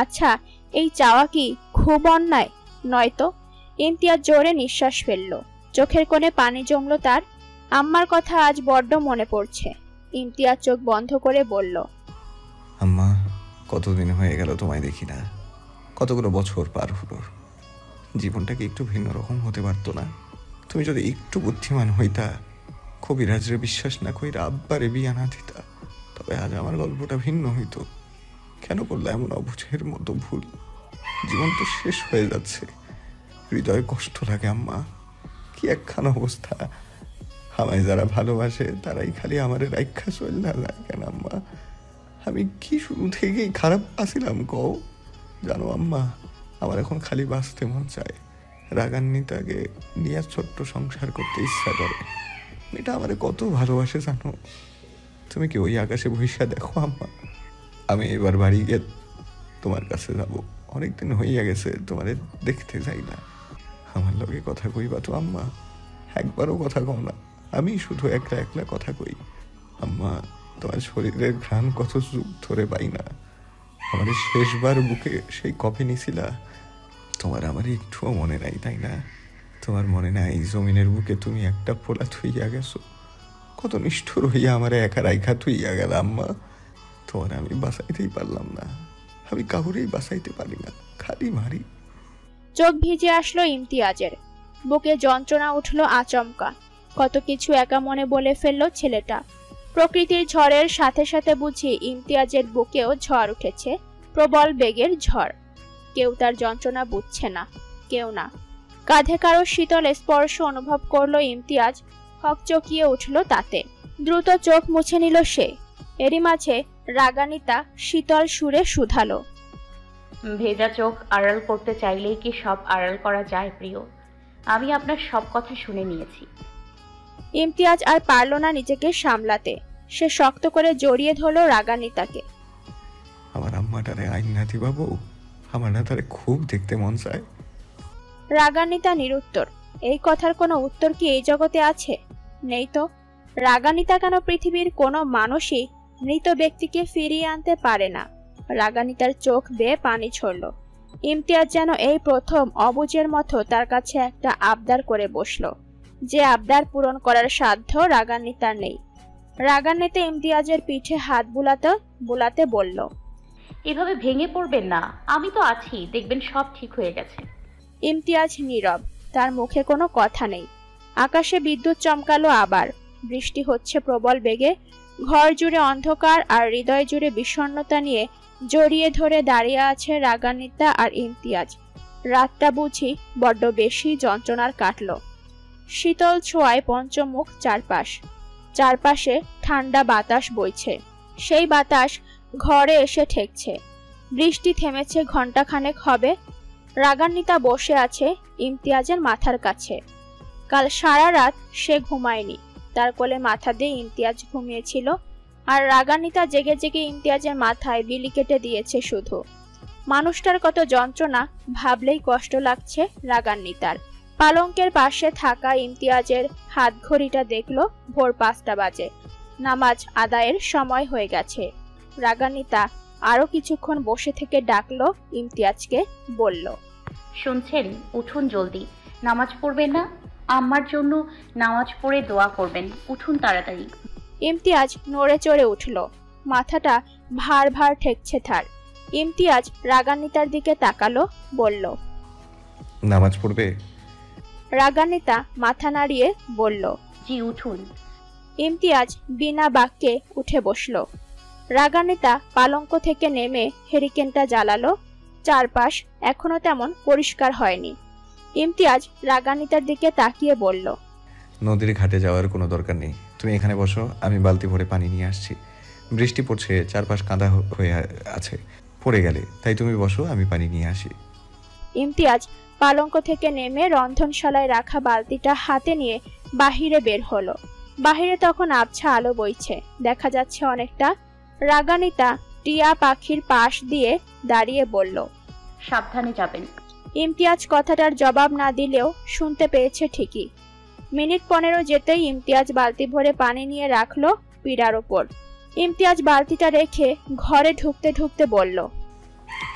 আচ্ছা, এই চাওয়া কি খুব অন্যায়? নয়তো? ইমতিয়াজ জোরে নিঃশ্বাস ফেলল। চোখের কোণে পানি জমল তার। আম্মার কথা আজ বড্ড মনে পড়ছে। ইমতিয়াজ চোখ বন্ধ করে বলল, আম্মা, কতদিন হয়ে গেল তোমায় দেখি না। কতগুলো বছর পার হলো। জীবনটা কি একটু ভিন্ন রকম হতে পারতো না? তুমি যদি একটু বুদ্ধিমান হইতা, কবিরাজরে বিশ্বাস না কইরা আব্বারে বিয়া না দিতা, তবে আজ আমার গল্পটা ভিন্ন হইতো। কেন করলে এমন অবুঝের মতো ভুল? জীবন তো শেষ হয়ে যাচ্ছে। হৃদয়ে কষ্ট লাগে আম্মা। কি একখান অবস্থা। আমায় যারা ভালোবাসে তারাই খালি আমার রাইখা চল না যায় কেন আম্মা? আমি কি শুরু থেকেই খারাপ আসিলাম কও? জানো আম্মা, আমার এখন খালি বাঁচতে মন চায়। রাগান্বিতাকে নিয়ে ছোট্ট সংসার করতে ইচ্ছা করে। এটা আমারে কত ভালোবাসে জানো? তুমি কি ওই আকাশে ভবিষ্যৎ দেখো আম্মা? আমি এবার বাড়ি গিয়ে তোমার কাছে যাব। অনেকদিন হইয়া গেছে তোমারে দেখতে যাই না। আমার লগে কথা কইবা তো আম্মা? একবারও কথা কও না। আমি শুধু একলা একলা কথা কই। আম্মা, তোমার শরীরের ঘ্রাণ কত যুগ ধরে পাই না। আমার শেষবার বুকে সেই কফি নিছিলা, তোমার আমার একটুও মনে নাই, তাই না? তোমার মনে নাই জমিনের বুকে তুমি একটা পোলা থুইয়া গেছো? কত নিষ্ঠুর হইয়া আমার একা রাইখা থুইয়া গেল আম্মা। তোমার আমি বাঁচাইতেই পারলাম না। আমি কাউরেই বাঁচাইতে পারি না, খালি মারি। চোখ ভিজে আসলো ইমতিয়াজের। বুকে যন্ত্রণা উঠল আচমকা। কত কিছু একা মনে বলে ফেলল ছেলেটা। প্রকৃতির ঝড়ের সাথে সাথে বুঝি ইমতিয়াজের বুকেও ঝড় উঠেছে, প্রবল বেগের ঝড়। কেউ তার যন্ত্রণা বুঝছে না, কেউ না। কাঁধে কারো শীতল স্পর্শ অনুভব করলো ইমতিয়াজ। হকচকিয়ে উঠল তাতে। দ্রুত চোখ মুছে নিল সে। এরই মাঝে রাগান্বিতা শীতল সুরে শুধালো, ভেজা চোখ আড়াল করতে চাইলেই কি সব আড়াল করা যায় প্রিয়? আমি আপনার সব কথা শুনে নিয়েছি। ইমতিয়াজ আর পারল না নিজেকে সামলাতে। সে শক্ত করে জড়িয়ে ধরল রাগান্বিতাকে। আমার আম্মাটারে আইনা দিবা বউ? আমার না তারে খুব দেখতে মন চায়। রাগান্বিতা নিরুত্তর। এই কথার কোনো উত্তর কি এই জগতে আছে? নেই তো। রাগান্বিতা কেন পৃথিবীর কোনো মানুষই মৃত ব্যক্তিকে ফিরিয়ে আনতে পারে না? রাগান্বিতার চোখ বেয়ে পানি ছড়ল। ইমতিয়াজ যেন এই প্রথম অবুঝের মতো তার কাছে একটা আবদার করে বসলো, যে আবদার পূরণ করার সাধ্য রাগান্বিতার নেই। রাগান্বিতা ইমতিয়াজের পিঠে হাত বুলাতে বুলাতে বলল, এভাবে ভেঙে পড়বেন না, আমি তো আছি, দেখবেন সব ঠিক হয়ে গেছে। ইমতিয়াজ নীরব। তার মুখে কোনো কথা নেই। আকাশে বিদ্যুৎ চমকালো আবার। বৃষ্টি হচ্ছে প্রবল বেগে। ঘর জুড়ে অন্ধকার আর হৃদয় জুড়ে বিষণ্ণতা নিয়ে জড়িয়ে ধরে দাঁড়িয়ে আছে রাগান্বিতা আর ইমতিয়াজ। রাতটা বুঝি বড্ড বেশি যন্ত্রণার কাটল। শীতল ছোঁয়ায় পঞ্চমুখ চারপাশে ঠান্ডা বাতাস বইছে। সেই বাতাস ঘরে এসে ঠেকছে। বৃষ্টি থেমেছে ঘণ্টাখানেক হবে। রাগান্বিতা বসে আছে ইমতিয়াজের মাথার কাছে। কাল সারা রাত সে ঘুমায়নি। তার কোলে মাথা দিয়ে ইমতিয়াজ ঘুমিয়েছিল, আর রাগান্বিতা জেগে জেগে ইমতিয়াজের মাথায় বিলি কেটে দিয়েছে শুধু। মানুষটার কত যন্ত্রণা ভাবলেই কষ্ট লাগছে রাগান্বিতার। পালঙ্কের পাশে থাকা ইমতিয়াজের হাত ঘড়িটা দেখলো ভোর 5টা বাজে। নামাজ আদায়ের সময় হয়ে গেছে। রাগান্বিতা আরো কিছুক্ষণ বসে থেকে ডাকলো ইমতিয়াজকে, বলল, শুনছেন? উঠুন জলদি, নামাজ পড়বেন না? আম্মার জন্য নামাজ পড়ে দোয়া করবেন, উঠুন তাড়াতাড়ি। ইমতিয়াজ নড়ে চড়ে উঠল। মাথাটা ভার ভার ঠেকছে তার। ইমতিয়াজ রাগান্বিতার দিকে তাকালো, বলল, নামাজ পড়বে? রাগান্বিতা মাথা নাড়িয়ে বলল, জি উঠুন। ইমতিয়াজ বিনা বাক্যে উঠে বসল। রাগান্বিতা পালঙ্ক থেকে নেমে হেরিকেনটা জ্বালালো। চারপাশ এখনো তেমন পরিষ্কার হয়নি। ইমতিয়াজ রাগান্বিতার দিকে তাকিয়ে বলল, নদীর ঘাটে যাওয়ার কোনো দরকার নেই, তুমি এখানে বসো, আমি বালতি ভরে পানি নিয়ে আসছি। বৃষ্টি পড়ছে, চারপাশ কাদা হয়ে আছে, পড়ে গেলে, তাই তুমি বসো, আমি পানি নিয়ে আসি। ইমতিয়াজ পালঙ্ক থেকে নেমে রন্ধনশালায় রাখা বালতিটা হাতে নিয়ে বাহিরে বের হলো। বাহিরে তখন আবছা আলো বইছে, দেখা যাচ্ছে অনেকটা। রাগান্বিতা টিয়া পাখির পাশ দিয়ে দাঁড়িয়ে বলল, সাবধানে যাবেন। ইমতিয়াজ কথাটার জবাব না দিলেও শুনতে পেয়েছে ঠিকই। মিনিট 15 যেতেই ইমতিয়াজ বালতি ভরে পানি নিয়ে রাখলো পিড়ার ওপর। ইমতিয়াজ বালতিটা রেখে ঘরে ঢুকতে ঢুকতে বলল,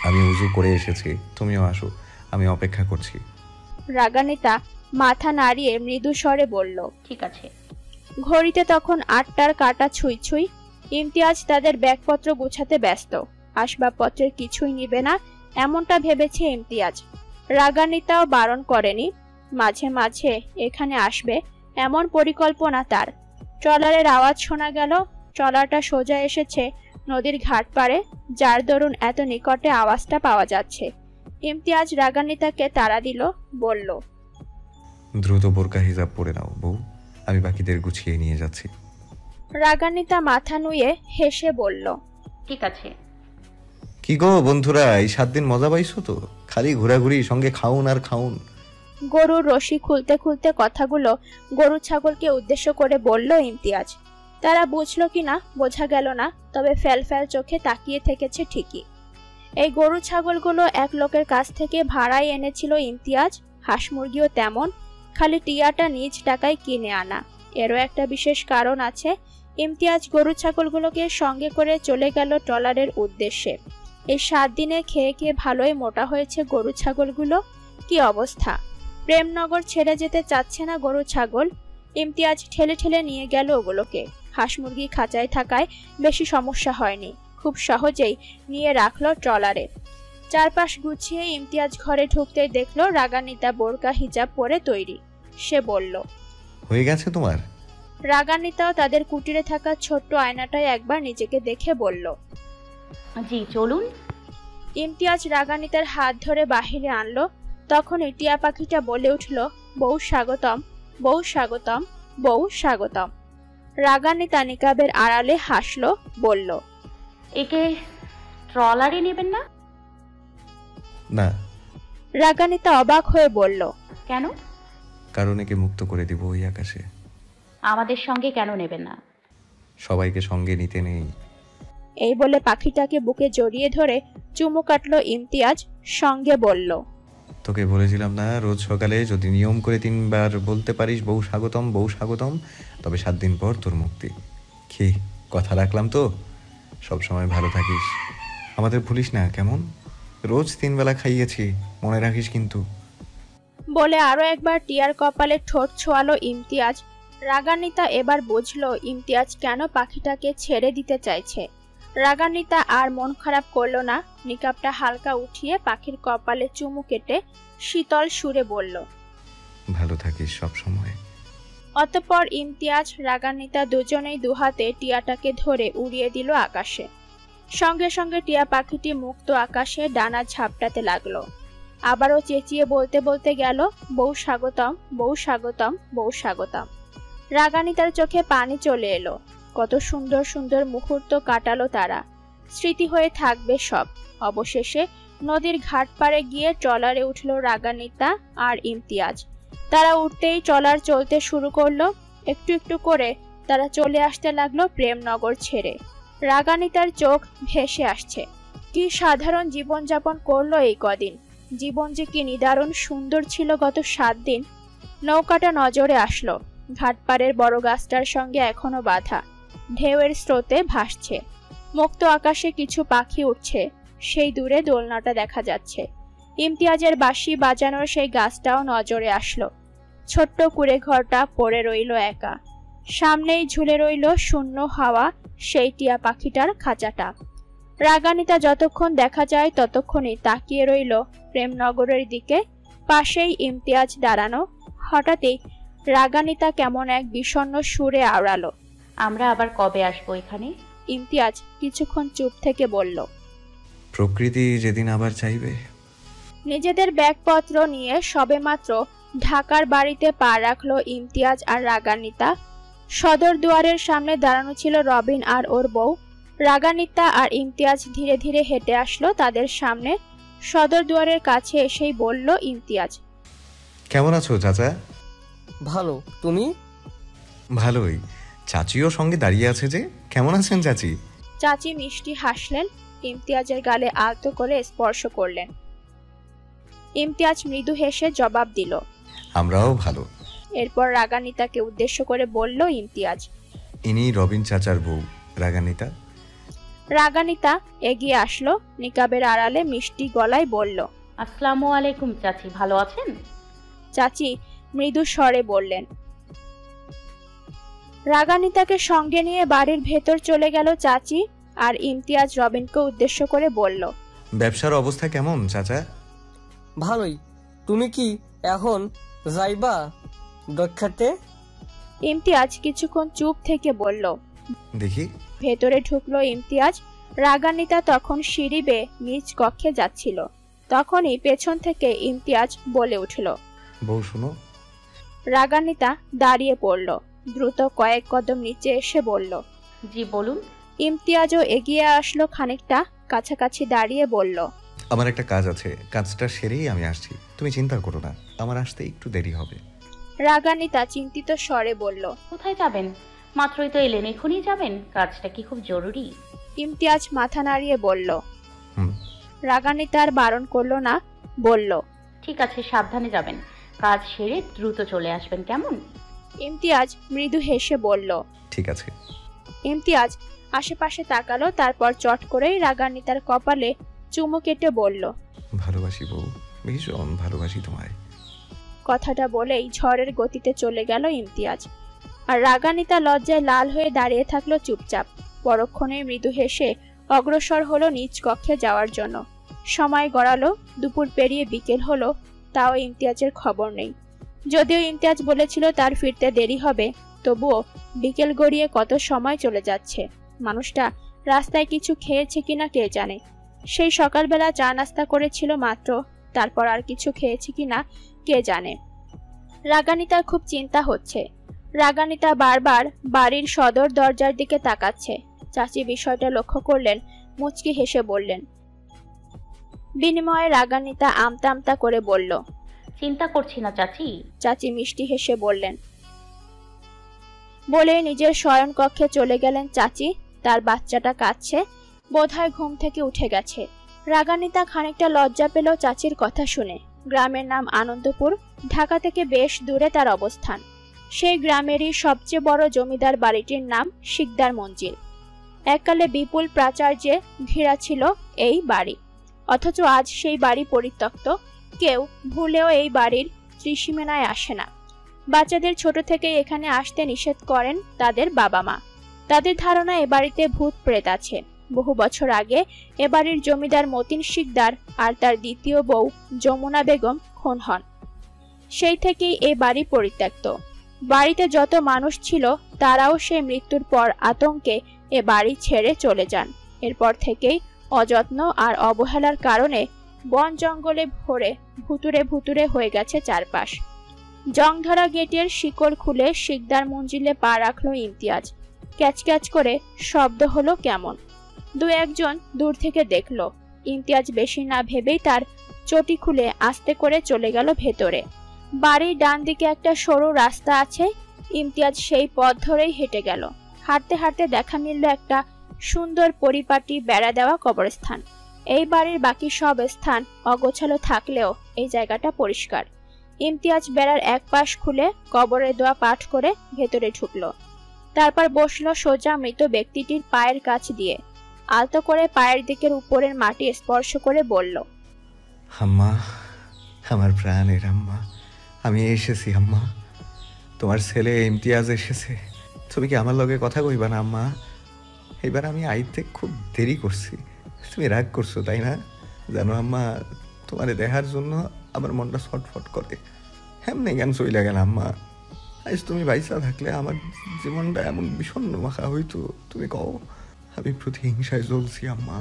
আমি উজু করে এসেছি, তুমিও আসো, আমি অপেক্ষা করছি। রাগান্বিতা মাথা নাড়িয়ে মৃদু স্বরে বলল, ঠিক আছে। ঘড়িতে তখন 8টার কাঁটা ছুঁই ছুঁই। ইমতিয়াজ তাদের ব্যাগপত্র গুছাতে ব্যস্ত। আসবাবপত্রের কিছুই নিবে না এমনটা ভেবেছে ইমতিয়াজ। রাগান্বিতাও বারণ করেনি, মাঝে মাঝে এখানে আসবে এমন পরিকল্পনা তার। ট্রলারের আওয়াজ শোনা গেল। ট্রলারটা সোজা এসেছে নদীর ঘাট পাড়ে, যার দরুন এত নিকটে আওয়াজটা পাওয়া যাচ্ছে। ইমতিয়াজ রাগান্বিতাকে তাড়া দিল, বলল, দ্রুত বোরকা হিজাব পরে নাও বউ, আমি বাকিদের গুছিয়ে নিয়ে যাচ্ছি। রাগান্বিতা মাথা নুয়ে হেসে বলল, ঠিক আছে। কি গো বন্ধুরা, এই 7 দিন মজা পাইছো তো? খালি ঘোরাঘুরি, সঙ্গে খাউন আর খাউন। গরুর রশি খুলতে খুলতে কথাগুলো গরু ছাগলকে উদ্দেশ্য করে বলল ইমতিয়াজ। তারা বুঝলো কিনা বোঝা গেল না, তবে ফ্যাল ফ্যাল চোখে তাকিয়ে থেকেছে ঠিকই। এই গরু ছাগলগুলো এক লোকের কাছ থেকে ভাড়ায় এনেছিল ইমতিয়াজ। হাঁস মুরগিও তেমন, খালি টিয়াটা নিজ টাকায় কিনে আনা। এরও একটা বিশেষ কারণ আছে। ইমতিয়াজ গরু ছাগলগুলোকে সঙ্গে করে চলে গেল ট্রলারের উদ্দেশ্যে। এই 7 দিনে খেয়ে খেয়ে ভালোই মোটা হয়েছে গরু ছাগলগুলো। কি অবস্থা! প্রেমনগর ছেড়ে যেতে চাচ্ছে না গরু ছাগল। ইমতিয়াজ ঠেলে ঠেলে নিয়ে গেল ওগুলোকে। হাঁস মুরগি খাঁচায় থাকায় বেশি সমস্যা হয়নি, খুব সহজেই নিয়ে রাখলো ট্রলারে। চারপাশ গুছিয়ে ইমতিয়াজ ঘরে ঢুকতেই দেখলো রাগান্বিতা বোরকা হিজাব পরে তৈরি। সে বলল, হয়ে গেছে তোমার? রাগান্বিতাও তাদের কুটিরে থাকা ছোট্ট আয়নাটায় একবার নিজেকে দেখে বলল, জি চলুন। ইমতিয়াজ রাগান্বিতার হাত ধরে বাহিরে আনলো। তখন টিয়া পাখিটা বলে উঠল, বউ স্বাগতম, বউ স্বাগতম, বউ স্বাগতম। রাগান্বিতা নিকাবের আড়ালে হাসলো, বলল, একে ট্রলারে নেবেন না? না। রাগান্বিতা অবাক হয়ে বলল, কেন? কারণ একে মুক্ত করে দিব ওই আকাশে। আমাদের সঙ্গে কেন নেবেন না? সবাইকে সঙ্গে নিতে নেই। এই বলে পাখিটাকে বুকে জড়িয়ে ধরে চুমু কাটলো ইমতিয়াজ, সঙ্গে বলল, তোকে বলেছিলাম না, রোজ সকালে যদি নিয়ম করে 3 বার বলতে পারিস বউ স্বাগতম, বউ স্বাগতম, তবে 7 দিন পর তোর মুক্তি। কি কথা রাখলাম তো? সব সময় ভালো থাকিস, আমাদের ভুলিস না কেমন? রোজ 3 বেলা খাইয়েছি, মনে রাখিস কিন্তু। বলে আরো একবার টিয়ার কপালে ঠোঁট ছোঁয়ালো ইমতিয়াজ। রাগান্বিতা এবার বুঝলো ইমতিয়াজ কেন পাখিটাকে ছেড়ে দিতে চাইছে। রাগান্বিতা আর মন খারাপ করলো না, নিকাবটা হালকা উঠিয়ে পাখির কপালে চুমু কেটে শীতল সুরে বলল, ভালো থাকিস সব সময়। অতঃপর ইমতিয়াজ রাগান্বিতা দুজনেই দুহাতে টিয়াটাকে ধরে উড়িয়ে দিল আকাশে। সঙ্গে সঙ্গে টিয়া পাখিটি মুক্ত আকাশে ডানা ঝাপটাতে লাগলো। আবারও চেঁচিয়ে বলতে বলতে গেল, বউ স্বাগতম, বউ স্বাগতম, বউ স্বাগতম। রাগানিতার চোখে পানি চলে এলো। কত সুন্দর সুন্দর মুহূর্ত কাটালো তারা, স্মৃতি হয়ে থাকবে সব। অবশেষে নদীর ঘাট পাড়ে গিয়ে ট্রলারে উঠল রাগানিতা আর ইমতিয়াজ। তারা উঠতেই ট্রলার চলতে শুরু করলো। একটু একটু করে তারা চলে আসতে লাগলো প্রেমনগর ছেড়ে। রাগানিতার চোখ ভেসে আসছে। কি সাধারণ জীবনযাপন করলো এই কদিন। জীবন যে কি নিদারুণ সুন্দর ছিল গত 7 দিন। নৌকাটা নজরে আসলো। ঘাটপাড়ের বড় গাছটার সঙ্গে এখনো বাঁধা, ঢেউয়ের স্রোতে ভাসছে। মুক্ত আকাশে কিছু পাখি উঠছে, সেই দূরে দোলনাটা দেখা যাচ্ছে। ইমতিয়াজের বাঁশি বাজানোর সেই গাছটাও নজরে আসলো। ছোট্ট কুড়ে ঘরটা পড়ে রইল একা। সামনেই ঝুলে রইল শূন্য হাওয়া সেই টিয়া পাখিটার খাঁচাটা। রাগানিতা যতক্ষণ দেখা যায় ততক্ষণই তাকিয়ে রইল প্রেমনগরের দিকে। পাশেই ইমতিয়াজ দাঁড়ানো। হঠাৎই রাগানিতা কেমন এক বিষণ্ণ সুরে আওড়ালো, আমরা আবার কবে আসবো এখানে? ইমতিয়াজ কিছুক্ষণ চুপ থেকে বলল, প্রকৃতি যেদিন আবার চাইবে। নিজেদের ব্যাগপত্র নিয়ে সবেমাত্র ঢাকার বাড়িতে পা রাখলো ইমতিয়াজ আর রাগানিতা। সদর দুয়ারের সামনে দাঁড়ানো ছিল রবিন আর ওর বউ। রাগানিতা আর ইমতিয়াজ ধীরে ধীরে হেঁটে আসলো তাদের সামনে। সদর দুয়ারের কাছে এসেই বলল ইমতিয়াজ, কেমন আছো চাচা? ভালো, তুমি? ভালোই। চাচিও সঙ্গে দাঁড়িয়ে আছে যে, কেমন আছেন চাচি? চাচি মিষ্টি হাসলেন, ইমতিয়াজের গালে আলতো করে স্পর্শ করলেন। ইমতিয়াজ মৃদু হেসে জবাব দিল, আমরাও ভালো। এরপর রাগানিতাকে উদ্দেশ্য করে বলল ইমতিয়াজ, ইনি রবিন চাচার বউ রাগানিতা। রাগানিতা এগিয়ে আসলো, নিকাবের আড়ালে মিষ্টি গলায় বলল, আসসালামু আলাইকুম চাচি, ভালো আছেন? চাচি মৃদু স্বরে বললেন। রাগানিতাকে সঙ্গে নিয়ে বাড়ির ভেতর চলে গেল চাচি। আর ইমতিয়াজ রবিনকে উদ্দেশ্য করে বলল, ব্যবসার অবস্থা কেমন চাচা? ভালোই। তুমি কি এখন যাইবা দক্ষাতে? ইমতিয়াজ কিছুক্ষণ চুপ থেকে বলল। দেখি। ভেতরে ঢুকলো ইমতিয়াজ। রাগানিতা তখন সিঁড়ি বেয়ে নিজ কক্ষে যাচ্ছিল। তখনই পেছন থেকে ইমতিয়াজ বলে উঠল, বউ শুনো। রাগানিতা দাঁড়িয়ে পড়ল। দ্রুত কয়েক কদম নিচে এসে বলল, জি বলুন। ইমতিয়াজও এগিয়ে আসলো, খানিকটা কাছাকাছি দাঁড়িয়ে বলল, আমার একটা কাজ আছে, কাজটা সেরেই আমি আসছি, তুমি চিন্তা করো না, আমার আসতে একটু দেরি হবে। রাগানিতা চিন্তিত স্বরে বলল, কোথায় যাবেন? মাত্রই তো এলেন, এখনই যাবেন? কাজটা কি খুব জরুরি? ইমতিয়াজ মাথা নাড়িয়ে বলল। হুম। রাগানিতা আর বারণ করলো না, বলল, ঠিক আছে, সাবধানে যাবেন। কাজ সেরে দ্রুত চলে আসবেন, কেমন? ইমতিয়াজ মৃদু হেসে বলল, ঠিক আছে। ইমতিয়াজ আশেপাশে তাকালো, তারপর চট করেই রাগানিতার কপালে চুমু কেটে বলল, ভালোবাসি বউ, ভীষণ ভালোবাসি তোমায়। কথাটা বলেই ঝড়ের গতিতে চলে গেল ইমতিয়াজ। আর রাগানিতা লজ্জায় লাল হয়ে দাঁড়িয়ে থাকলো চুপচাপ। পরক্ষণে মৃদু হেসে অগ্রসর হলো নিজ কক্ষে যাওয়ার জন্য। সময় গড়ালো, দুপুর পেরিয়ে বিকেল হলো, তাও ইমতিয়াজের খবর নেই। যদিও ইমতিয়াজ বলেছিল তার ফিরতে দেরি হবে, তবুও বিকেল গড়িয়ে কত সময় চলে যাচ্ছে। মানুষটা রাস্তায় কিছু খেয়েছে কিনা কে জানে। সেই সকালবেলা চা নাস্তা করেছিল মাত্র, তারপর আর কিছু খেয়েছে কিনা কে জানে। রাগানিতার খুব চিন্তা হচ্ছে। রাগানিতা বারবার বাড়ির সদর দরজার দিকে তাকাচ্ছে। চাচি বিষয়টা লক্ষ্য করলেন, মুচকি হেসে বললেন। বিনিময়ে রাগানিতা আমতা আমতা করে বলল, চিন্তা করছি না চাচি। চাচি মিষ্টি হেসে বললেন। বলে নিজের শয়ন কক্ষে চলে গেলেন চাচি। তার বাচ্চাটা কাঁদছে, বোধহয় ঘুম থেকে উঠে গেছে। রাগানিতা খানিকটা লজ্জা পেল চাচির কথা শুনে। গ্রামের নাম আনন্দপুর, ঢাকা থেকে বেশ দূরে তার অবস্থান। সেই গ্রামেরই সবচেয়ে বড় জমিদার বাড়িটির নাম শিকদার মঞ্জিল। এককালে বিপুল প্রাচার্যে ঘেরা ছিল এই বাড়ি, অথচ আজ সেই বাড়ি পরিত্যক্ত। কেউ ভুলেও এই বাড়ির ত্রিসীমানায় আসে না। বাচ্চাদের ছোট থেকে এখানে আসতে নিষেধ করেন তাদের বাবা মা। তাদের ধারণা এ বাড়িতে ভূত প্রেত আছে। বহু বছর আগে এ বাড়ির জমিদার মতিন শিকদার আর তার দ্বিতীয় বউ যমুনা বেগম খুন হন। সেই থেকেই এ বাড়ি পরিত্যক্ত। বাড়িতে যত মানুষ ছিল তারাও সে মৃত্যুর পর আতঙ্কে এ বাড়ি ছেড়ে চলে যান। এরপর থেকেই অযত্ন আর অবহেলার কারণে বন জঙ্গলে ভরে ভুতুরে ভুতুরে হয়ে গেছে চারপাশ। জংধরা গেটের শিকল খুলে শিকদার মঞ্জিলে পা রাখলো ইমতিয়াজ। ক্যাচ ক্যাচ করে শব্দ হলো কেমন। দু একজন দূর থেকে দেখলো। ইমতিয়াজ বেশি না ভেবেই তার চটি খুলে আস্তে করে চলে গেল ভেতরে। বাড়ির ডান দিকে একটা সরু রাস্তা আছে। ইমতিয়াজ সেই পথ ধরেই হেঁটে গেল। হাঁটতে হাঁটতে দেখা মিলল একটা সুন্দর পরিপাটি বেড়া দেওয়া কবরস্থান। এই বাড়ির বাকি সব স্থান অগোছালো থাকলেও এই জায়গাটা পরিষ্কার। ইমতিয়াজ বেড়ার এক পাশ খুলে কবরের দোয়া পাঠ করে ভেতরে ঢুকলো। তারপর বসলো সোজা মৃত ব্যক্তিটির পায়ের কাছ দিয়ে। আলতো করে পায়ের দিকের উপরের মাটি স্পর্শ করে বলল, আম্মা, আমার প্রাণের আম্মা, আমি এসেছি আম্মা। তোমার ছেলে ইমতিয়াজ এসেছে। তুমি কি আমার লগে কথা কইবা না আম্মা? এবার আমি আইতে খুব দেরি করছি। তুমি রাগ করছো তাই না? জানো আম্মা, তোমারে দেখার জন্য আমার মনটা ছটফট করে। এমনি জ্ঞান চইলা গেল আম্মা। আজ তুমি বাইসা থাকলে আমার জীবনটা এমন বিষণ্ণ মাখা হইতো। তুমি কও, আমি প্রতিহিংসায় জ্বলছি আম্মা।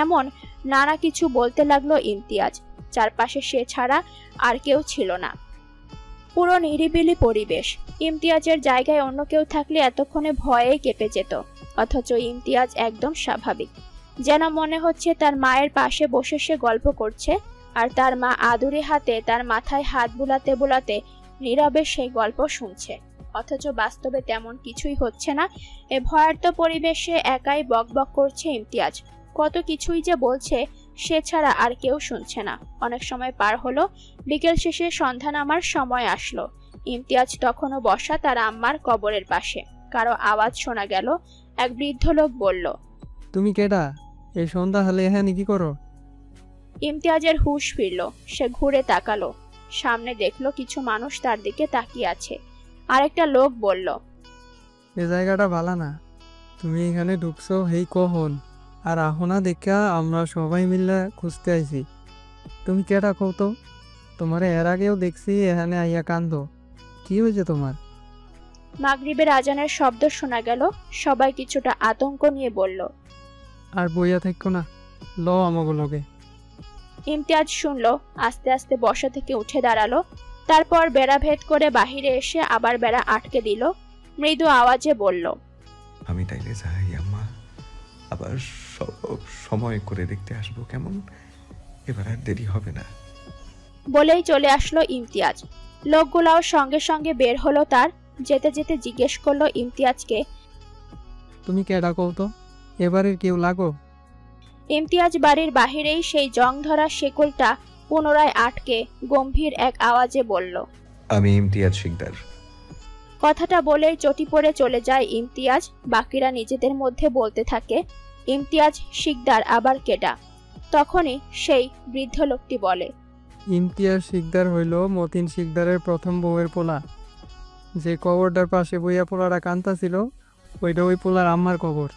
এমন নানা কিছু বলতে লাগলো ইমতিয়াজ। চারপাশে সে ছাড়া আর কেউ ছিল না। পুরো নিরিবিলি পরিবেশ। ইমতিয়াজের জায়গায় অন্য কেউ থাকলে এতক্ষণে ভয়ে কেঁপে যেত। অথচ ইমতিয়াজ একদম স্বাভাবিক। যেন মনে হচ্ছে তার মায়ের পাশে বসে সে গল্প করছে, আর তার মা আদুরে হাতে তার মাথায় হাত বুলাতে বুলাতে নীরবে সেই গল্প শুনছে। অথচ বাস্তবে তেমন কিছুই হচ্ছে না। এ ভয়ার্ত পরিবেশে একাই বকবক করছে ইমতিয়াজ। কত কিছুই যে বলছে, সে ছাড়া আর কেউ শুনছে না। অনেক সময় পার হলো। বিকেল শেষে সন্ধ্যা নামার সময় আসলো। ইমতিয়াজ তখনও বসা তার আম্মার কবরের পাশে। কারো আওয়াজ শোনা গেল। এক বৃদ্ধ লোক বলল, তুমি কেডা? এই সন্ধ্যা হলে এখানে কি করো? ইমতিয়াজের হুঁশ ফিরল। সে ঘুরে তাকালো। সামনে দেখলো কিছু মানুষ তার দিকে তাকিয়ে আছে। আরেকটা লোক বলল, এ জায়গাটা ভালো না। তুমি এখানে ঢুকছো হেই কখন? আর আহনা দেখা আমরা সবাই মিলে খুঁজতে আইছি। তুমি কেডা কও তো? তোমার এর আগেও দেখছি এখানে আইয়া কান্দো। কি হয়েছে তোমার? মাগরিবের আজানের শব্দ শোনা গেল। সবাই কিছুটা আতঙ্ক নিয়ে বলল, আর বইয়া থাকো না, ল আমাগো লগে। ইমতিয়াজ শুনলো। আস্তে আস্তে বসা থেকে উঠে দাঁড়ালো। তারপর বেড়া ভেদ করে বাহিরে এসে আবার বেড়া আটকে দিল। মৃদু আওয়াজে বলল, আমি তাইলে যাই আম্মা। আবার সময় করে দেখতে আসবো কেমন। এবার আর দেরি হবে না। বলেই চলে আসলো ইমতিয়াজ। লোকগুলাও সঙ্গে সঙ্গে বের হলো তার। যেতে যেতে জিজ্ঞেস করলো ইমতিয়াজকে, তুমি কেডা কও তো? এবারের কেউ লাগো? ইমতিয়াজ বাড়ির বাহিরেই সেই জং ধরা শেকলটা পুনরায় আটকে গম্ভীর এক আওয়াজে বলল, আমি ইমতিয়াজ শিকদার। কথাটা বলেই চটি পড়ে চলে যায় ইমতিয়াজ। বাকিরা নিজেদের মধ্যে বলতে থাকে, ইমতিয়াজ শিকদার আবার কেডা? তখনই সেই বৃদ্ধ লোকটি বলে, ইমতিয়াজ শিকদার হইল মতিন শিকদারের প্রথম বউয়ের পোলা। যে কবরটার পাশে বইয়া পোলারা কান্তা ছিল, ওইটা ওই পোলার আম্মার কবর।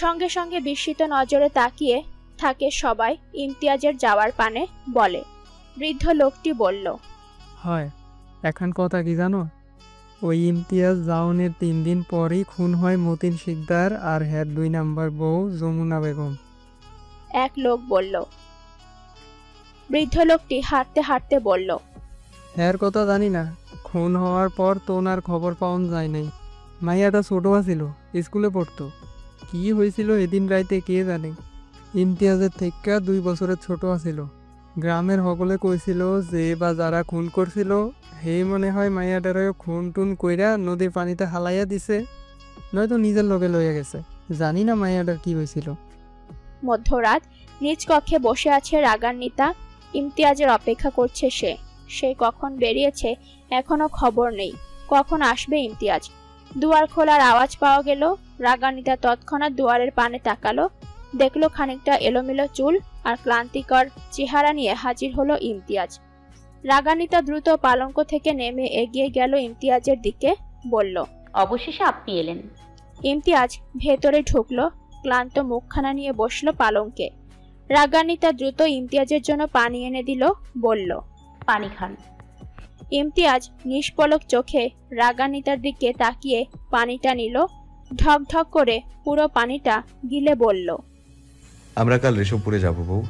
সঙ্গে সঙ্গে বিস্মিত নজরে তাকিয়ে থাকে সবাই ইমতিয়াজের যাওয়ার পানে। বলে, বৃদ্ধ লোকটি বলল, হয়, এখন কথা কি জানো? ওই ইমতিয়াজ জাউনের 3 দিন পরই খুন হয় মতিন শিকদার আর হ্যার 2 নাম্বার বউ যমুনা বেগম। এক লোক বলল। বৃদ্ধ লোকটি হাঁটতে হাঁটতে বলল, হ্যার কথা জানি না। খুন হওয়ার পর তো ওনার খবর পাওয়া যায় নাই। মাইয়াটা ছোট ছিল, স্কুলে পড়তো। কি হয়েছিল এদিন রাইতে কে জানে। ইমতিয়াজের থেকে 2 বছরের ছোট ছিল। গ্রামের সকলে কইছিল যে বা যারা খুন করছিল হে মনে হয় মাইয়াটারও খুন টুন কইরা নদীর পানিতে হালাইয়া দিছে, নয়তো নিজের লগে লইয়া গেছে। জানি না মাইয়াটার কি হয়েছিল। মধ্যরাত। নিজ কক্ষে বসে আছে রাগান্বিতা। ইমতিয়াজের অপেক্ষা করছে সে। সে কখন বেরিয়েছে এখনো খবর নেই। কখন আসবে ইমতিয়াজ? দুয়ার খোলার আওয়াজ পাওয়া গেল। রাগান্বিতা তৎক্ষণাৎ দুয়ারের পানে তাকালো। দেখলো খানিকটা এলোমেলো চুল আর ক্লান্তিকর চেহারা নিয়ে হাজির হলো ইমতিয়াজ। রাগান্বিতা দ্রুত পালঙ্ক থেকে নেমে এগিয়ে গেল ইমতিয়াজের দিকে। বলল, অবশেষে আপনি এলেন। ইমতিয়াজ ভেতরে ঢুকলো। ক্লান্ত মুখখানা নিয়ে বসলো পালঙ্কে। রাগান্বিতা দ্রুত ইমতিয়াজের জন্য পানি এনে দিল। বলল, পানি খান। ইমতিয়াজ নিষ্পলক চোখে রাগান্বিতার দিকে তাকিয়ে পানিটা নিল। ঢক ঢক করে পুরো পানিটা গিলে বলল, আমরা কাল রেশবপুরে যাব বউ।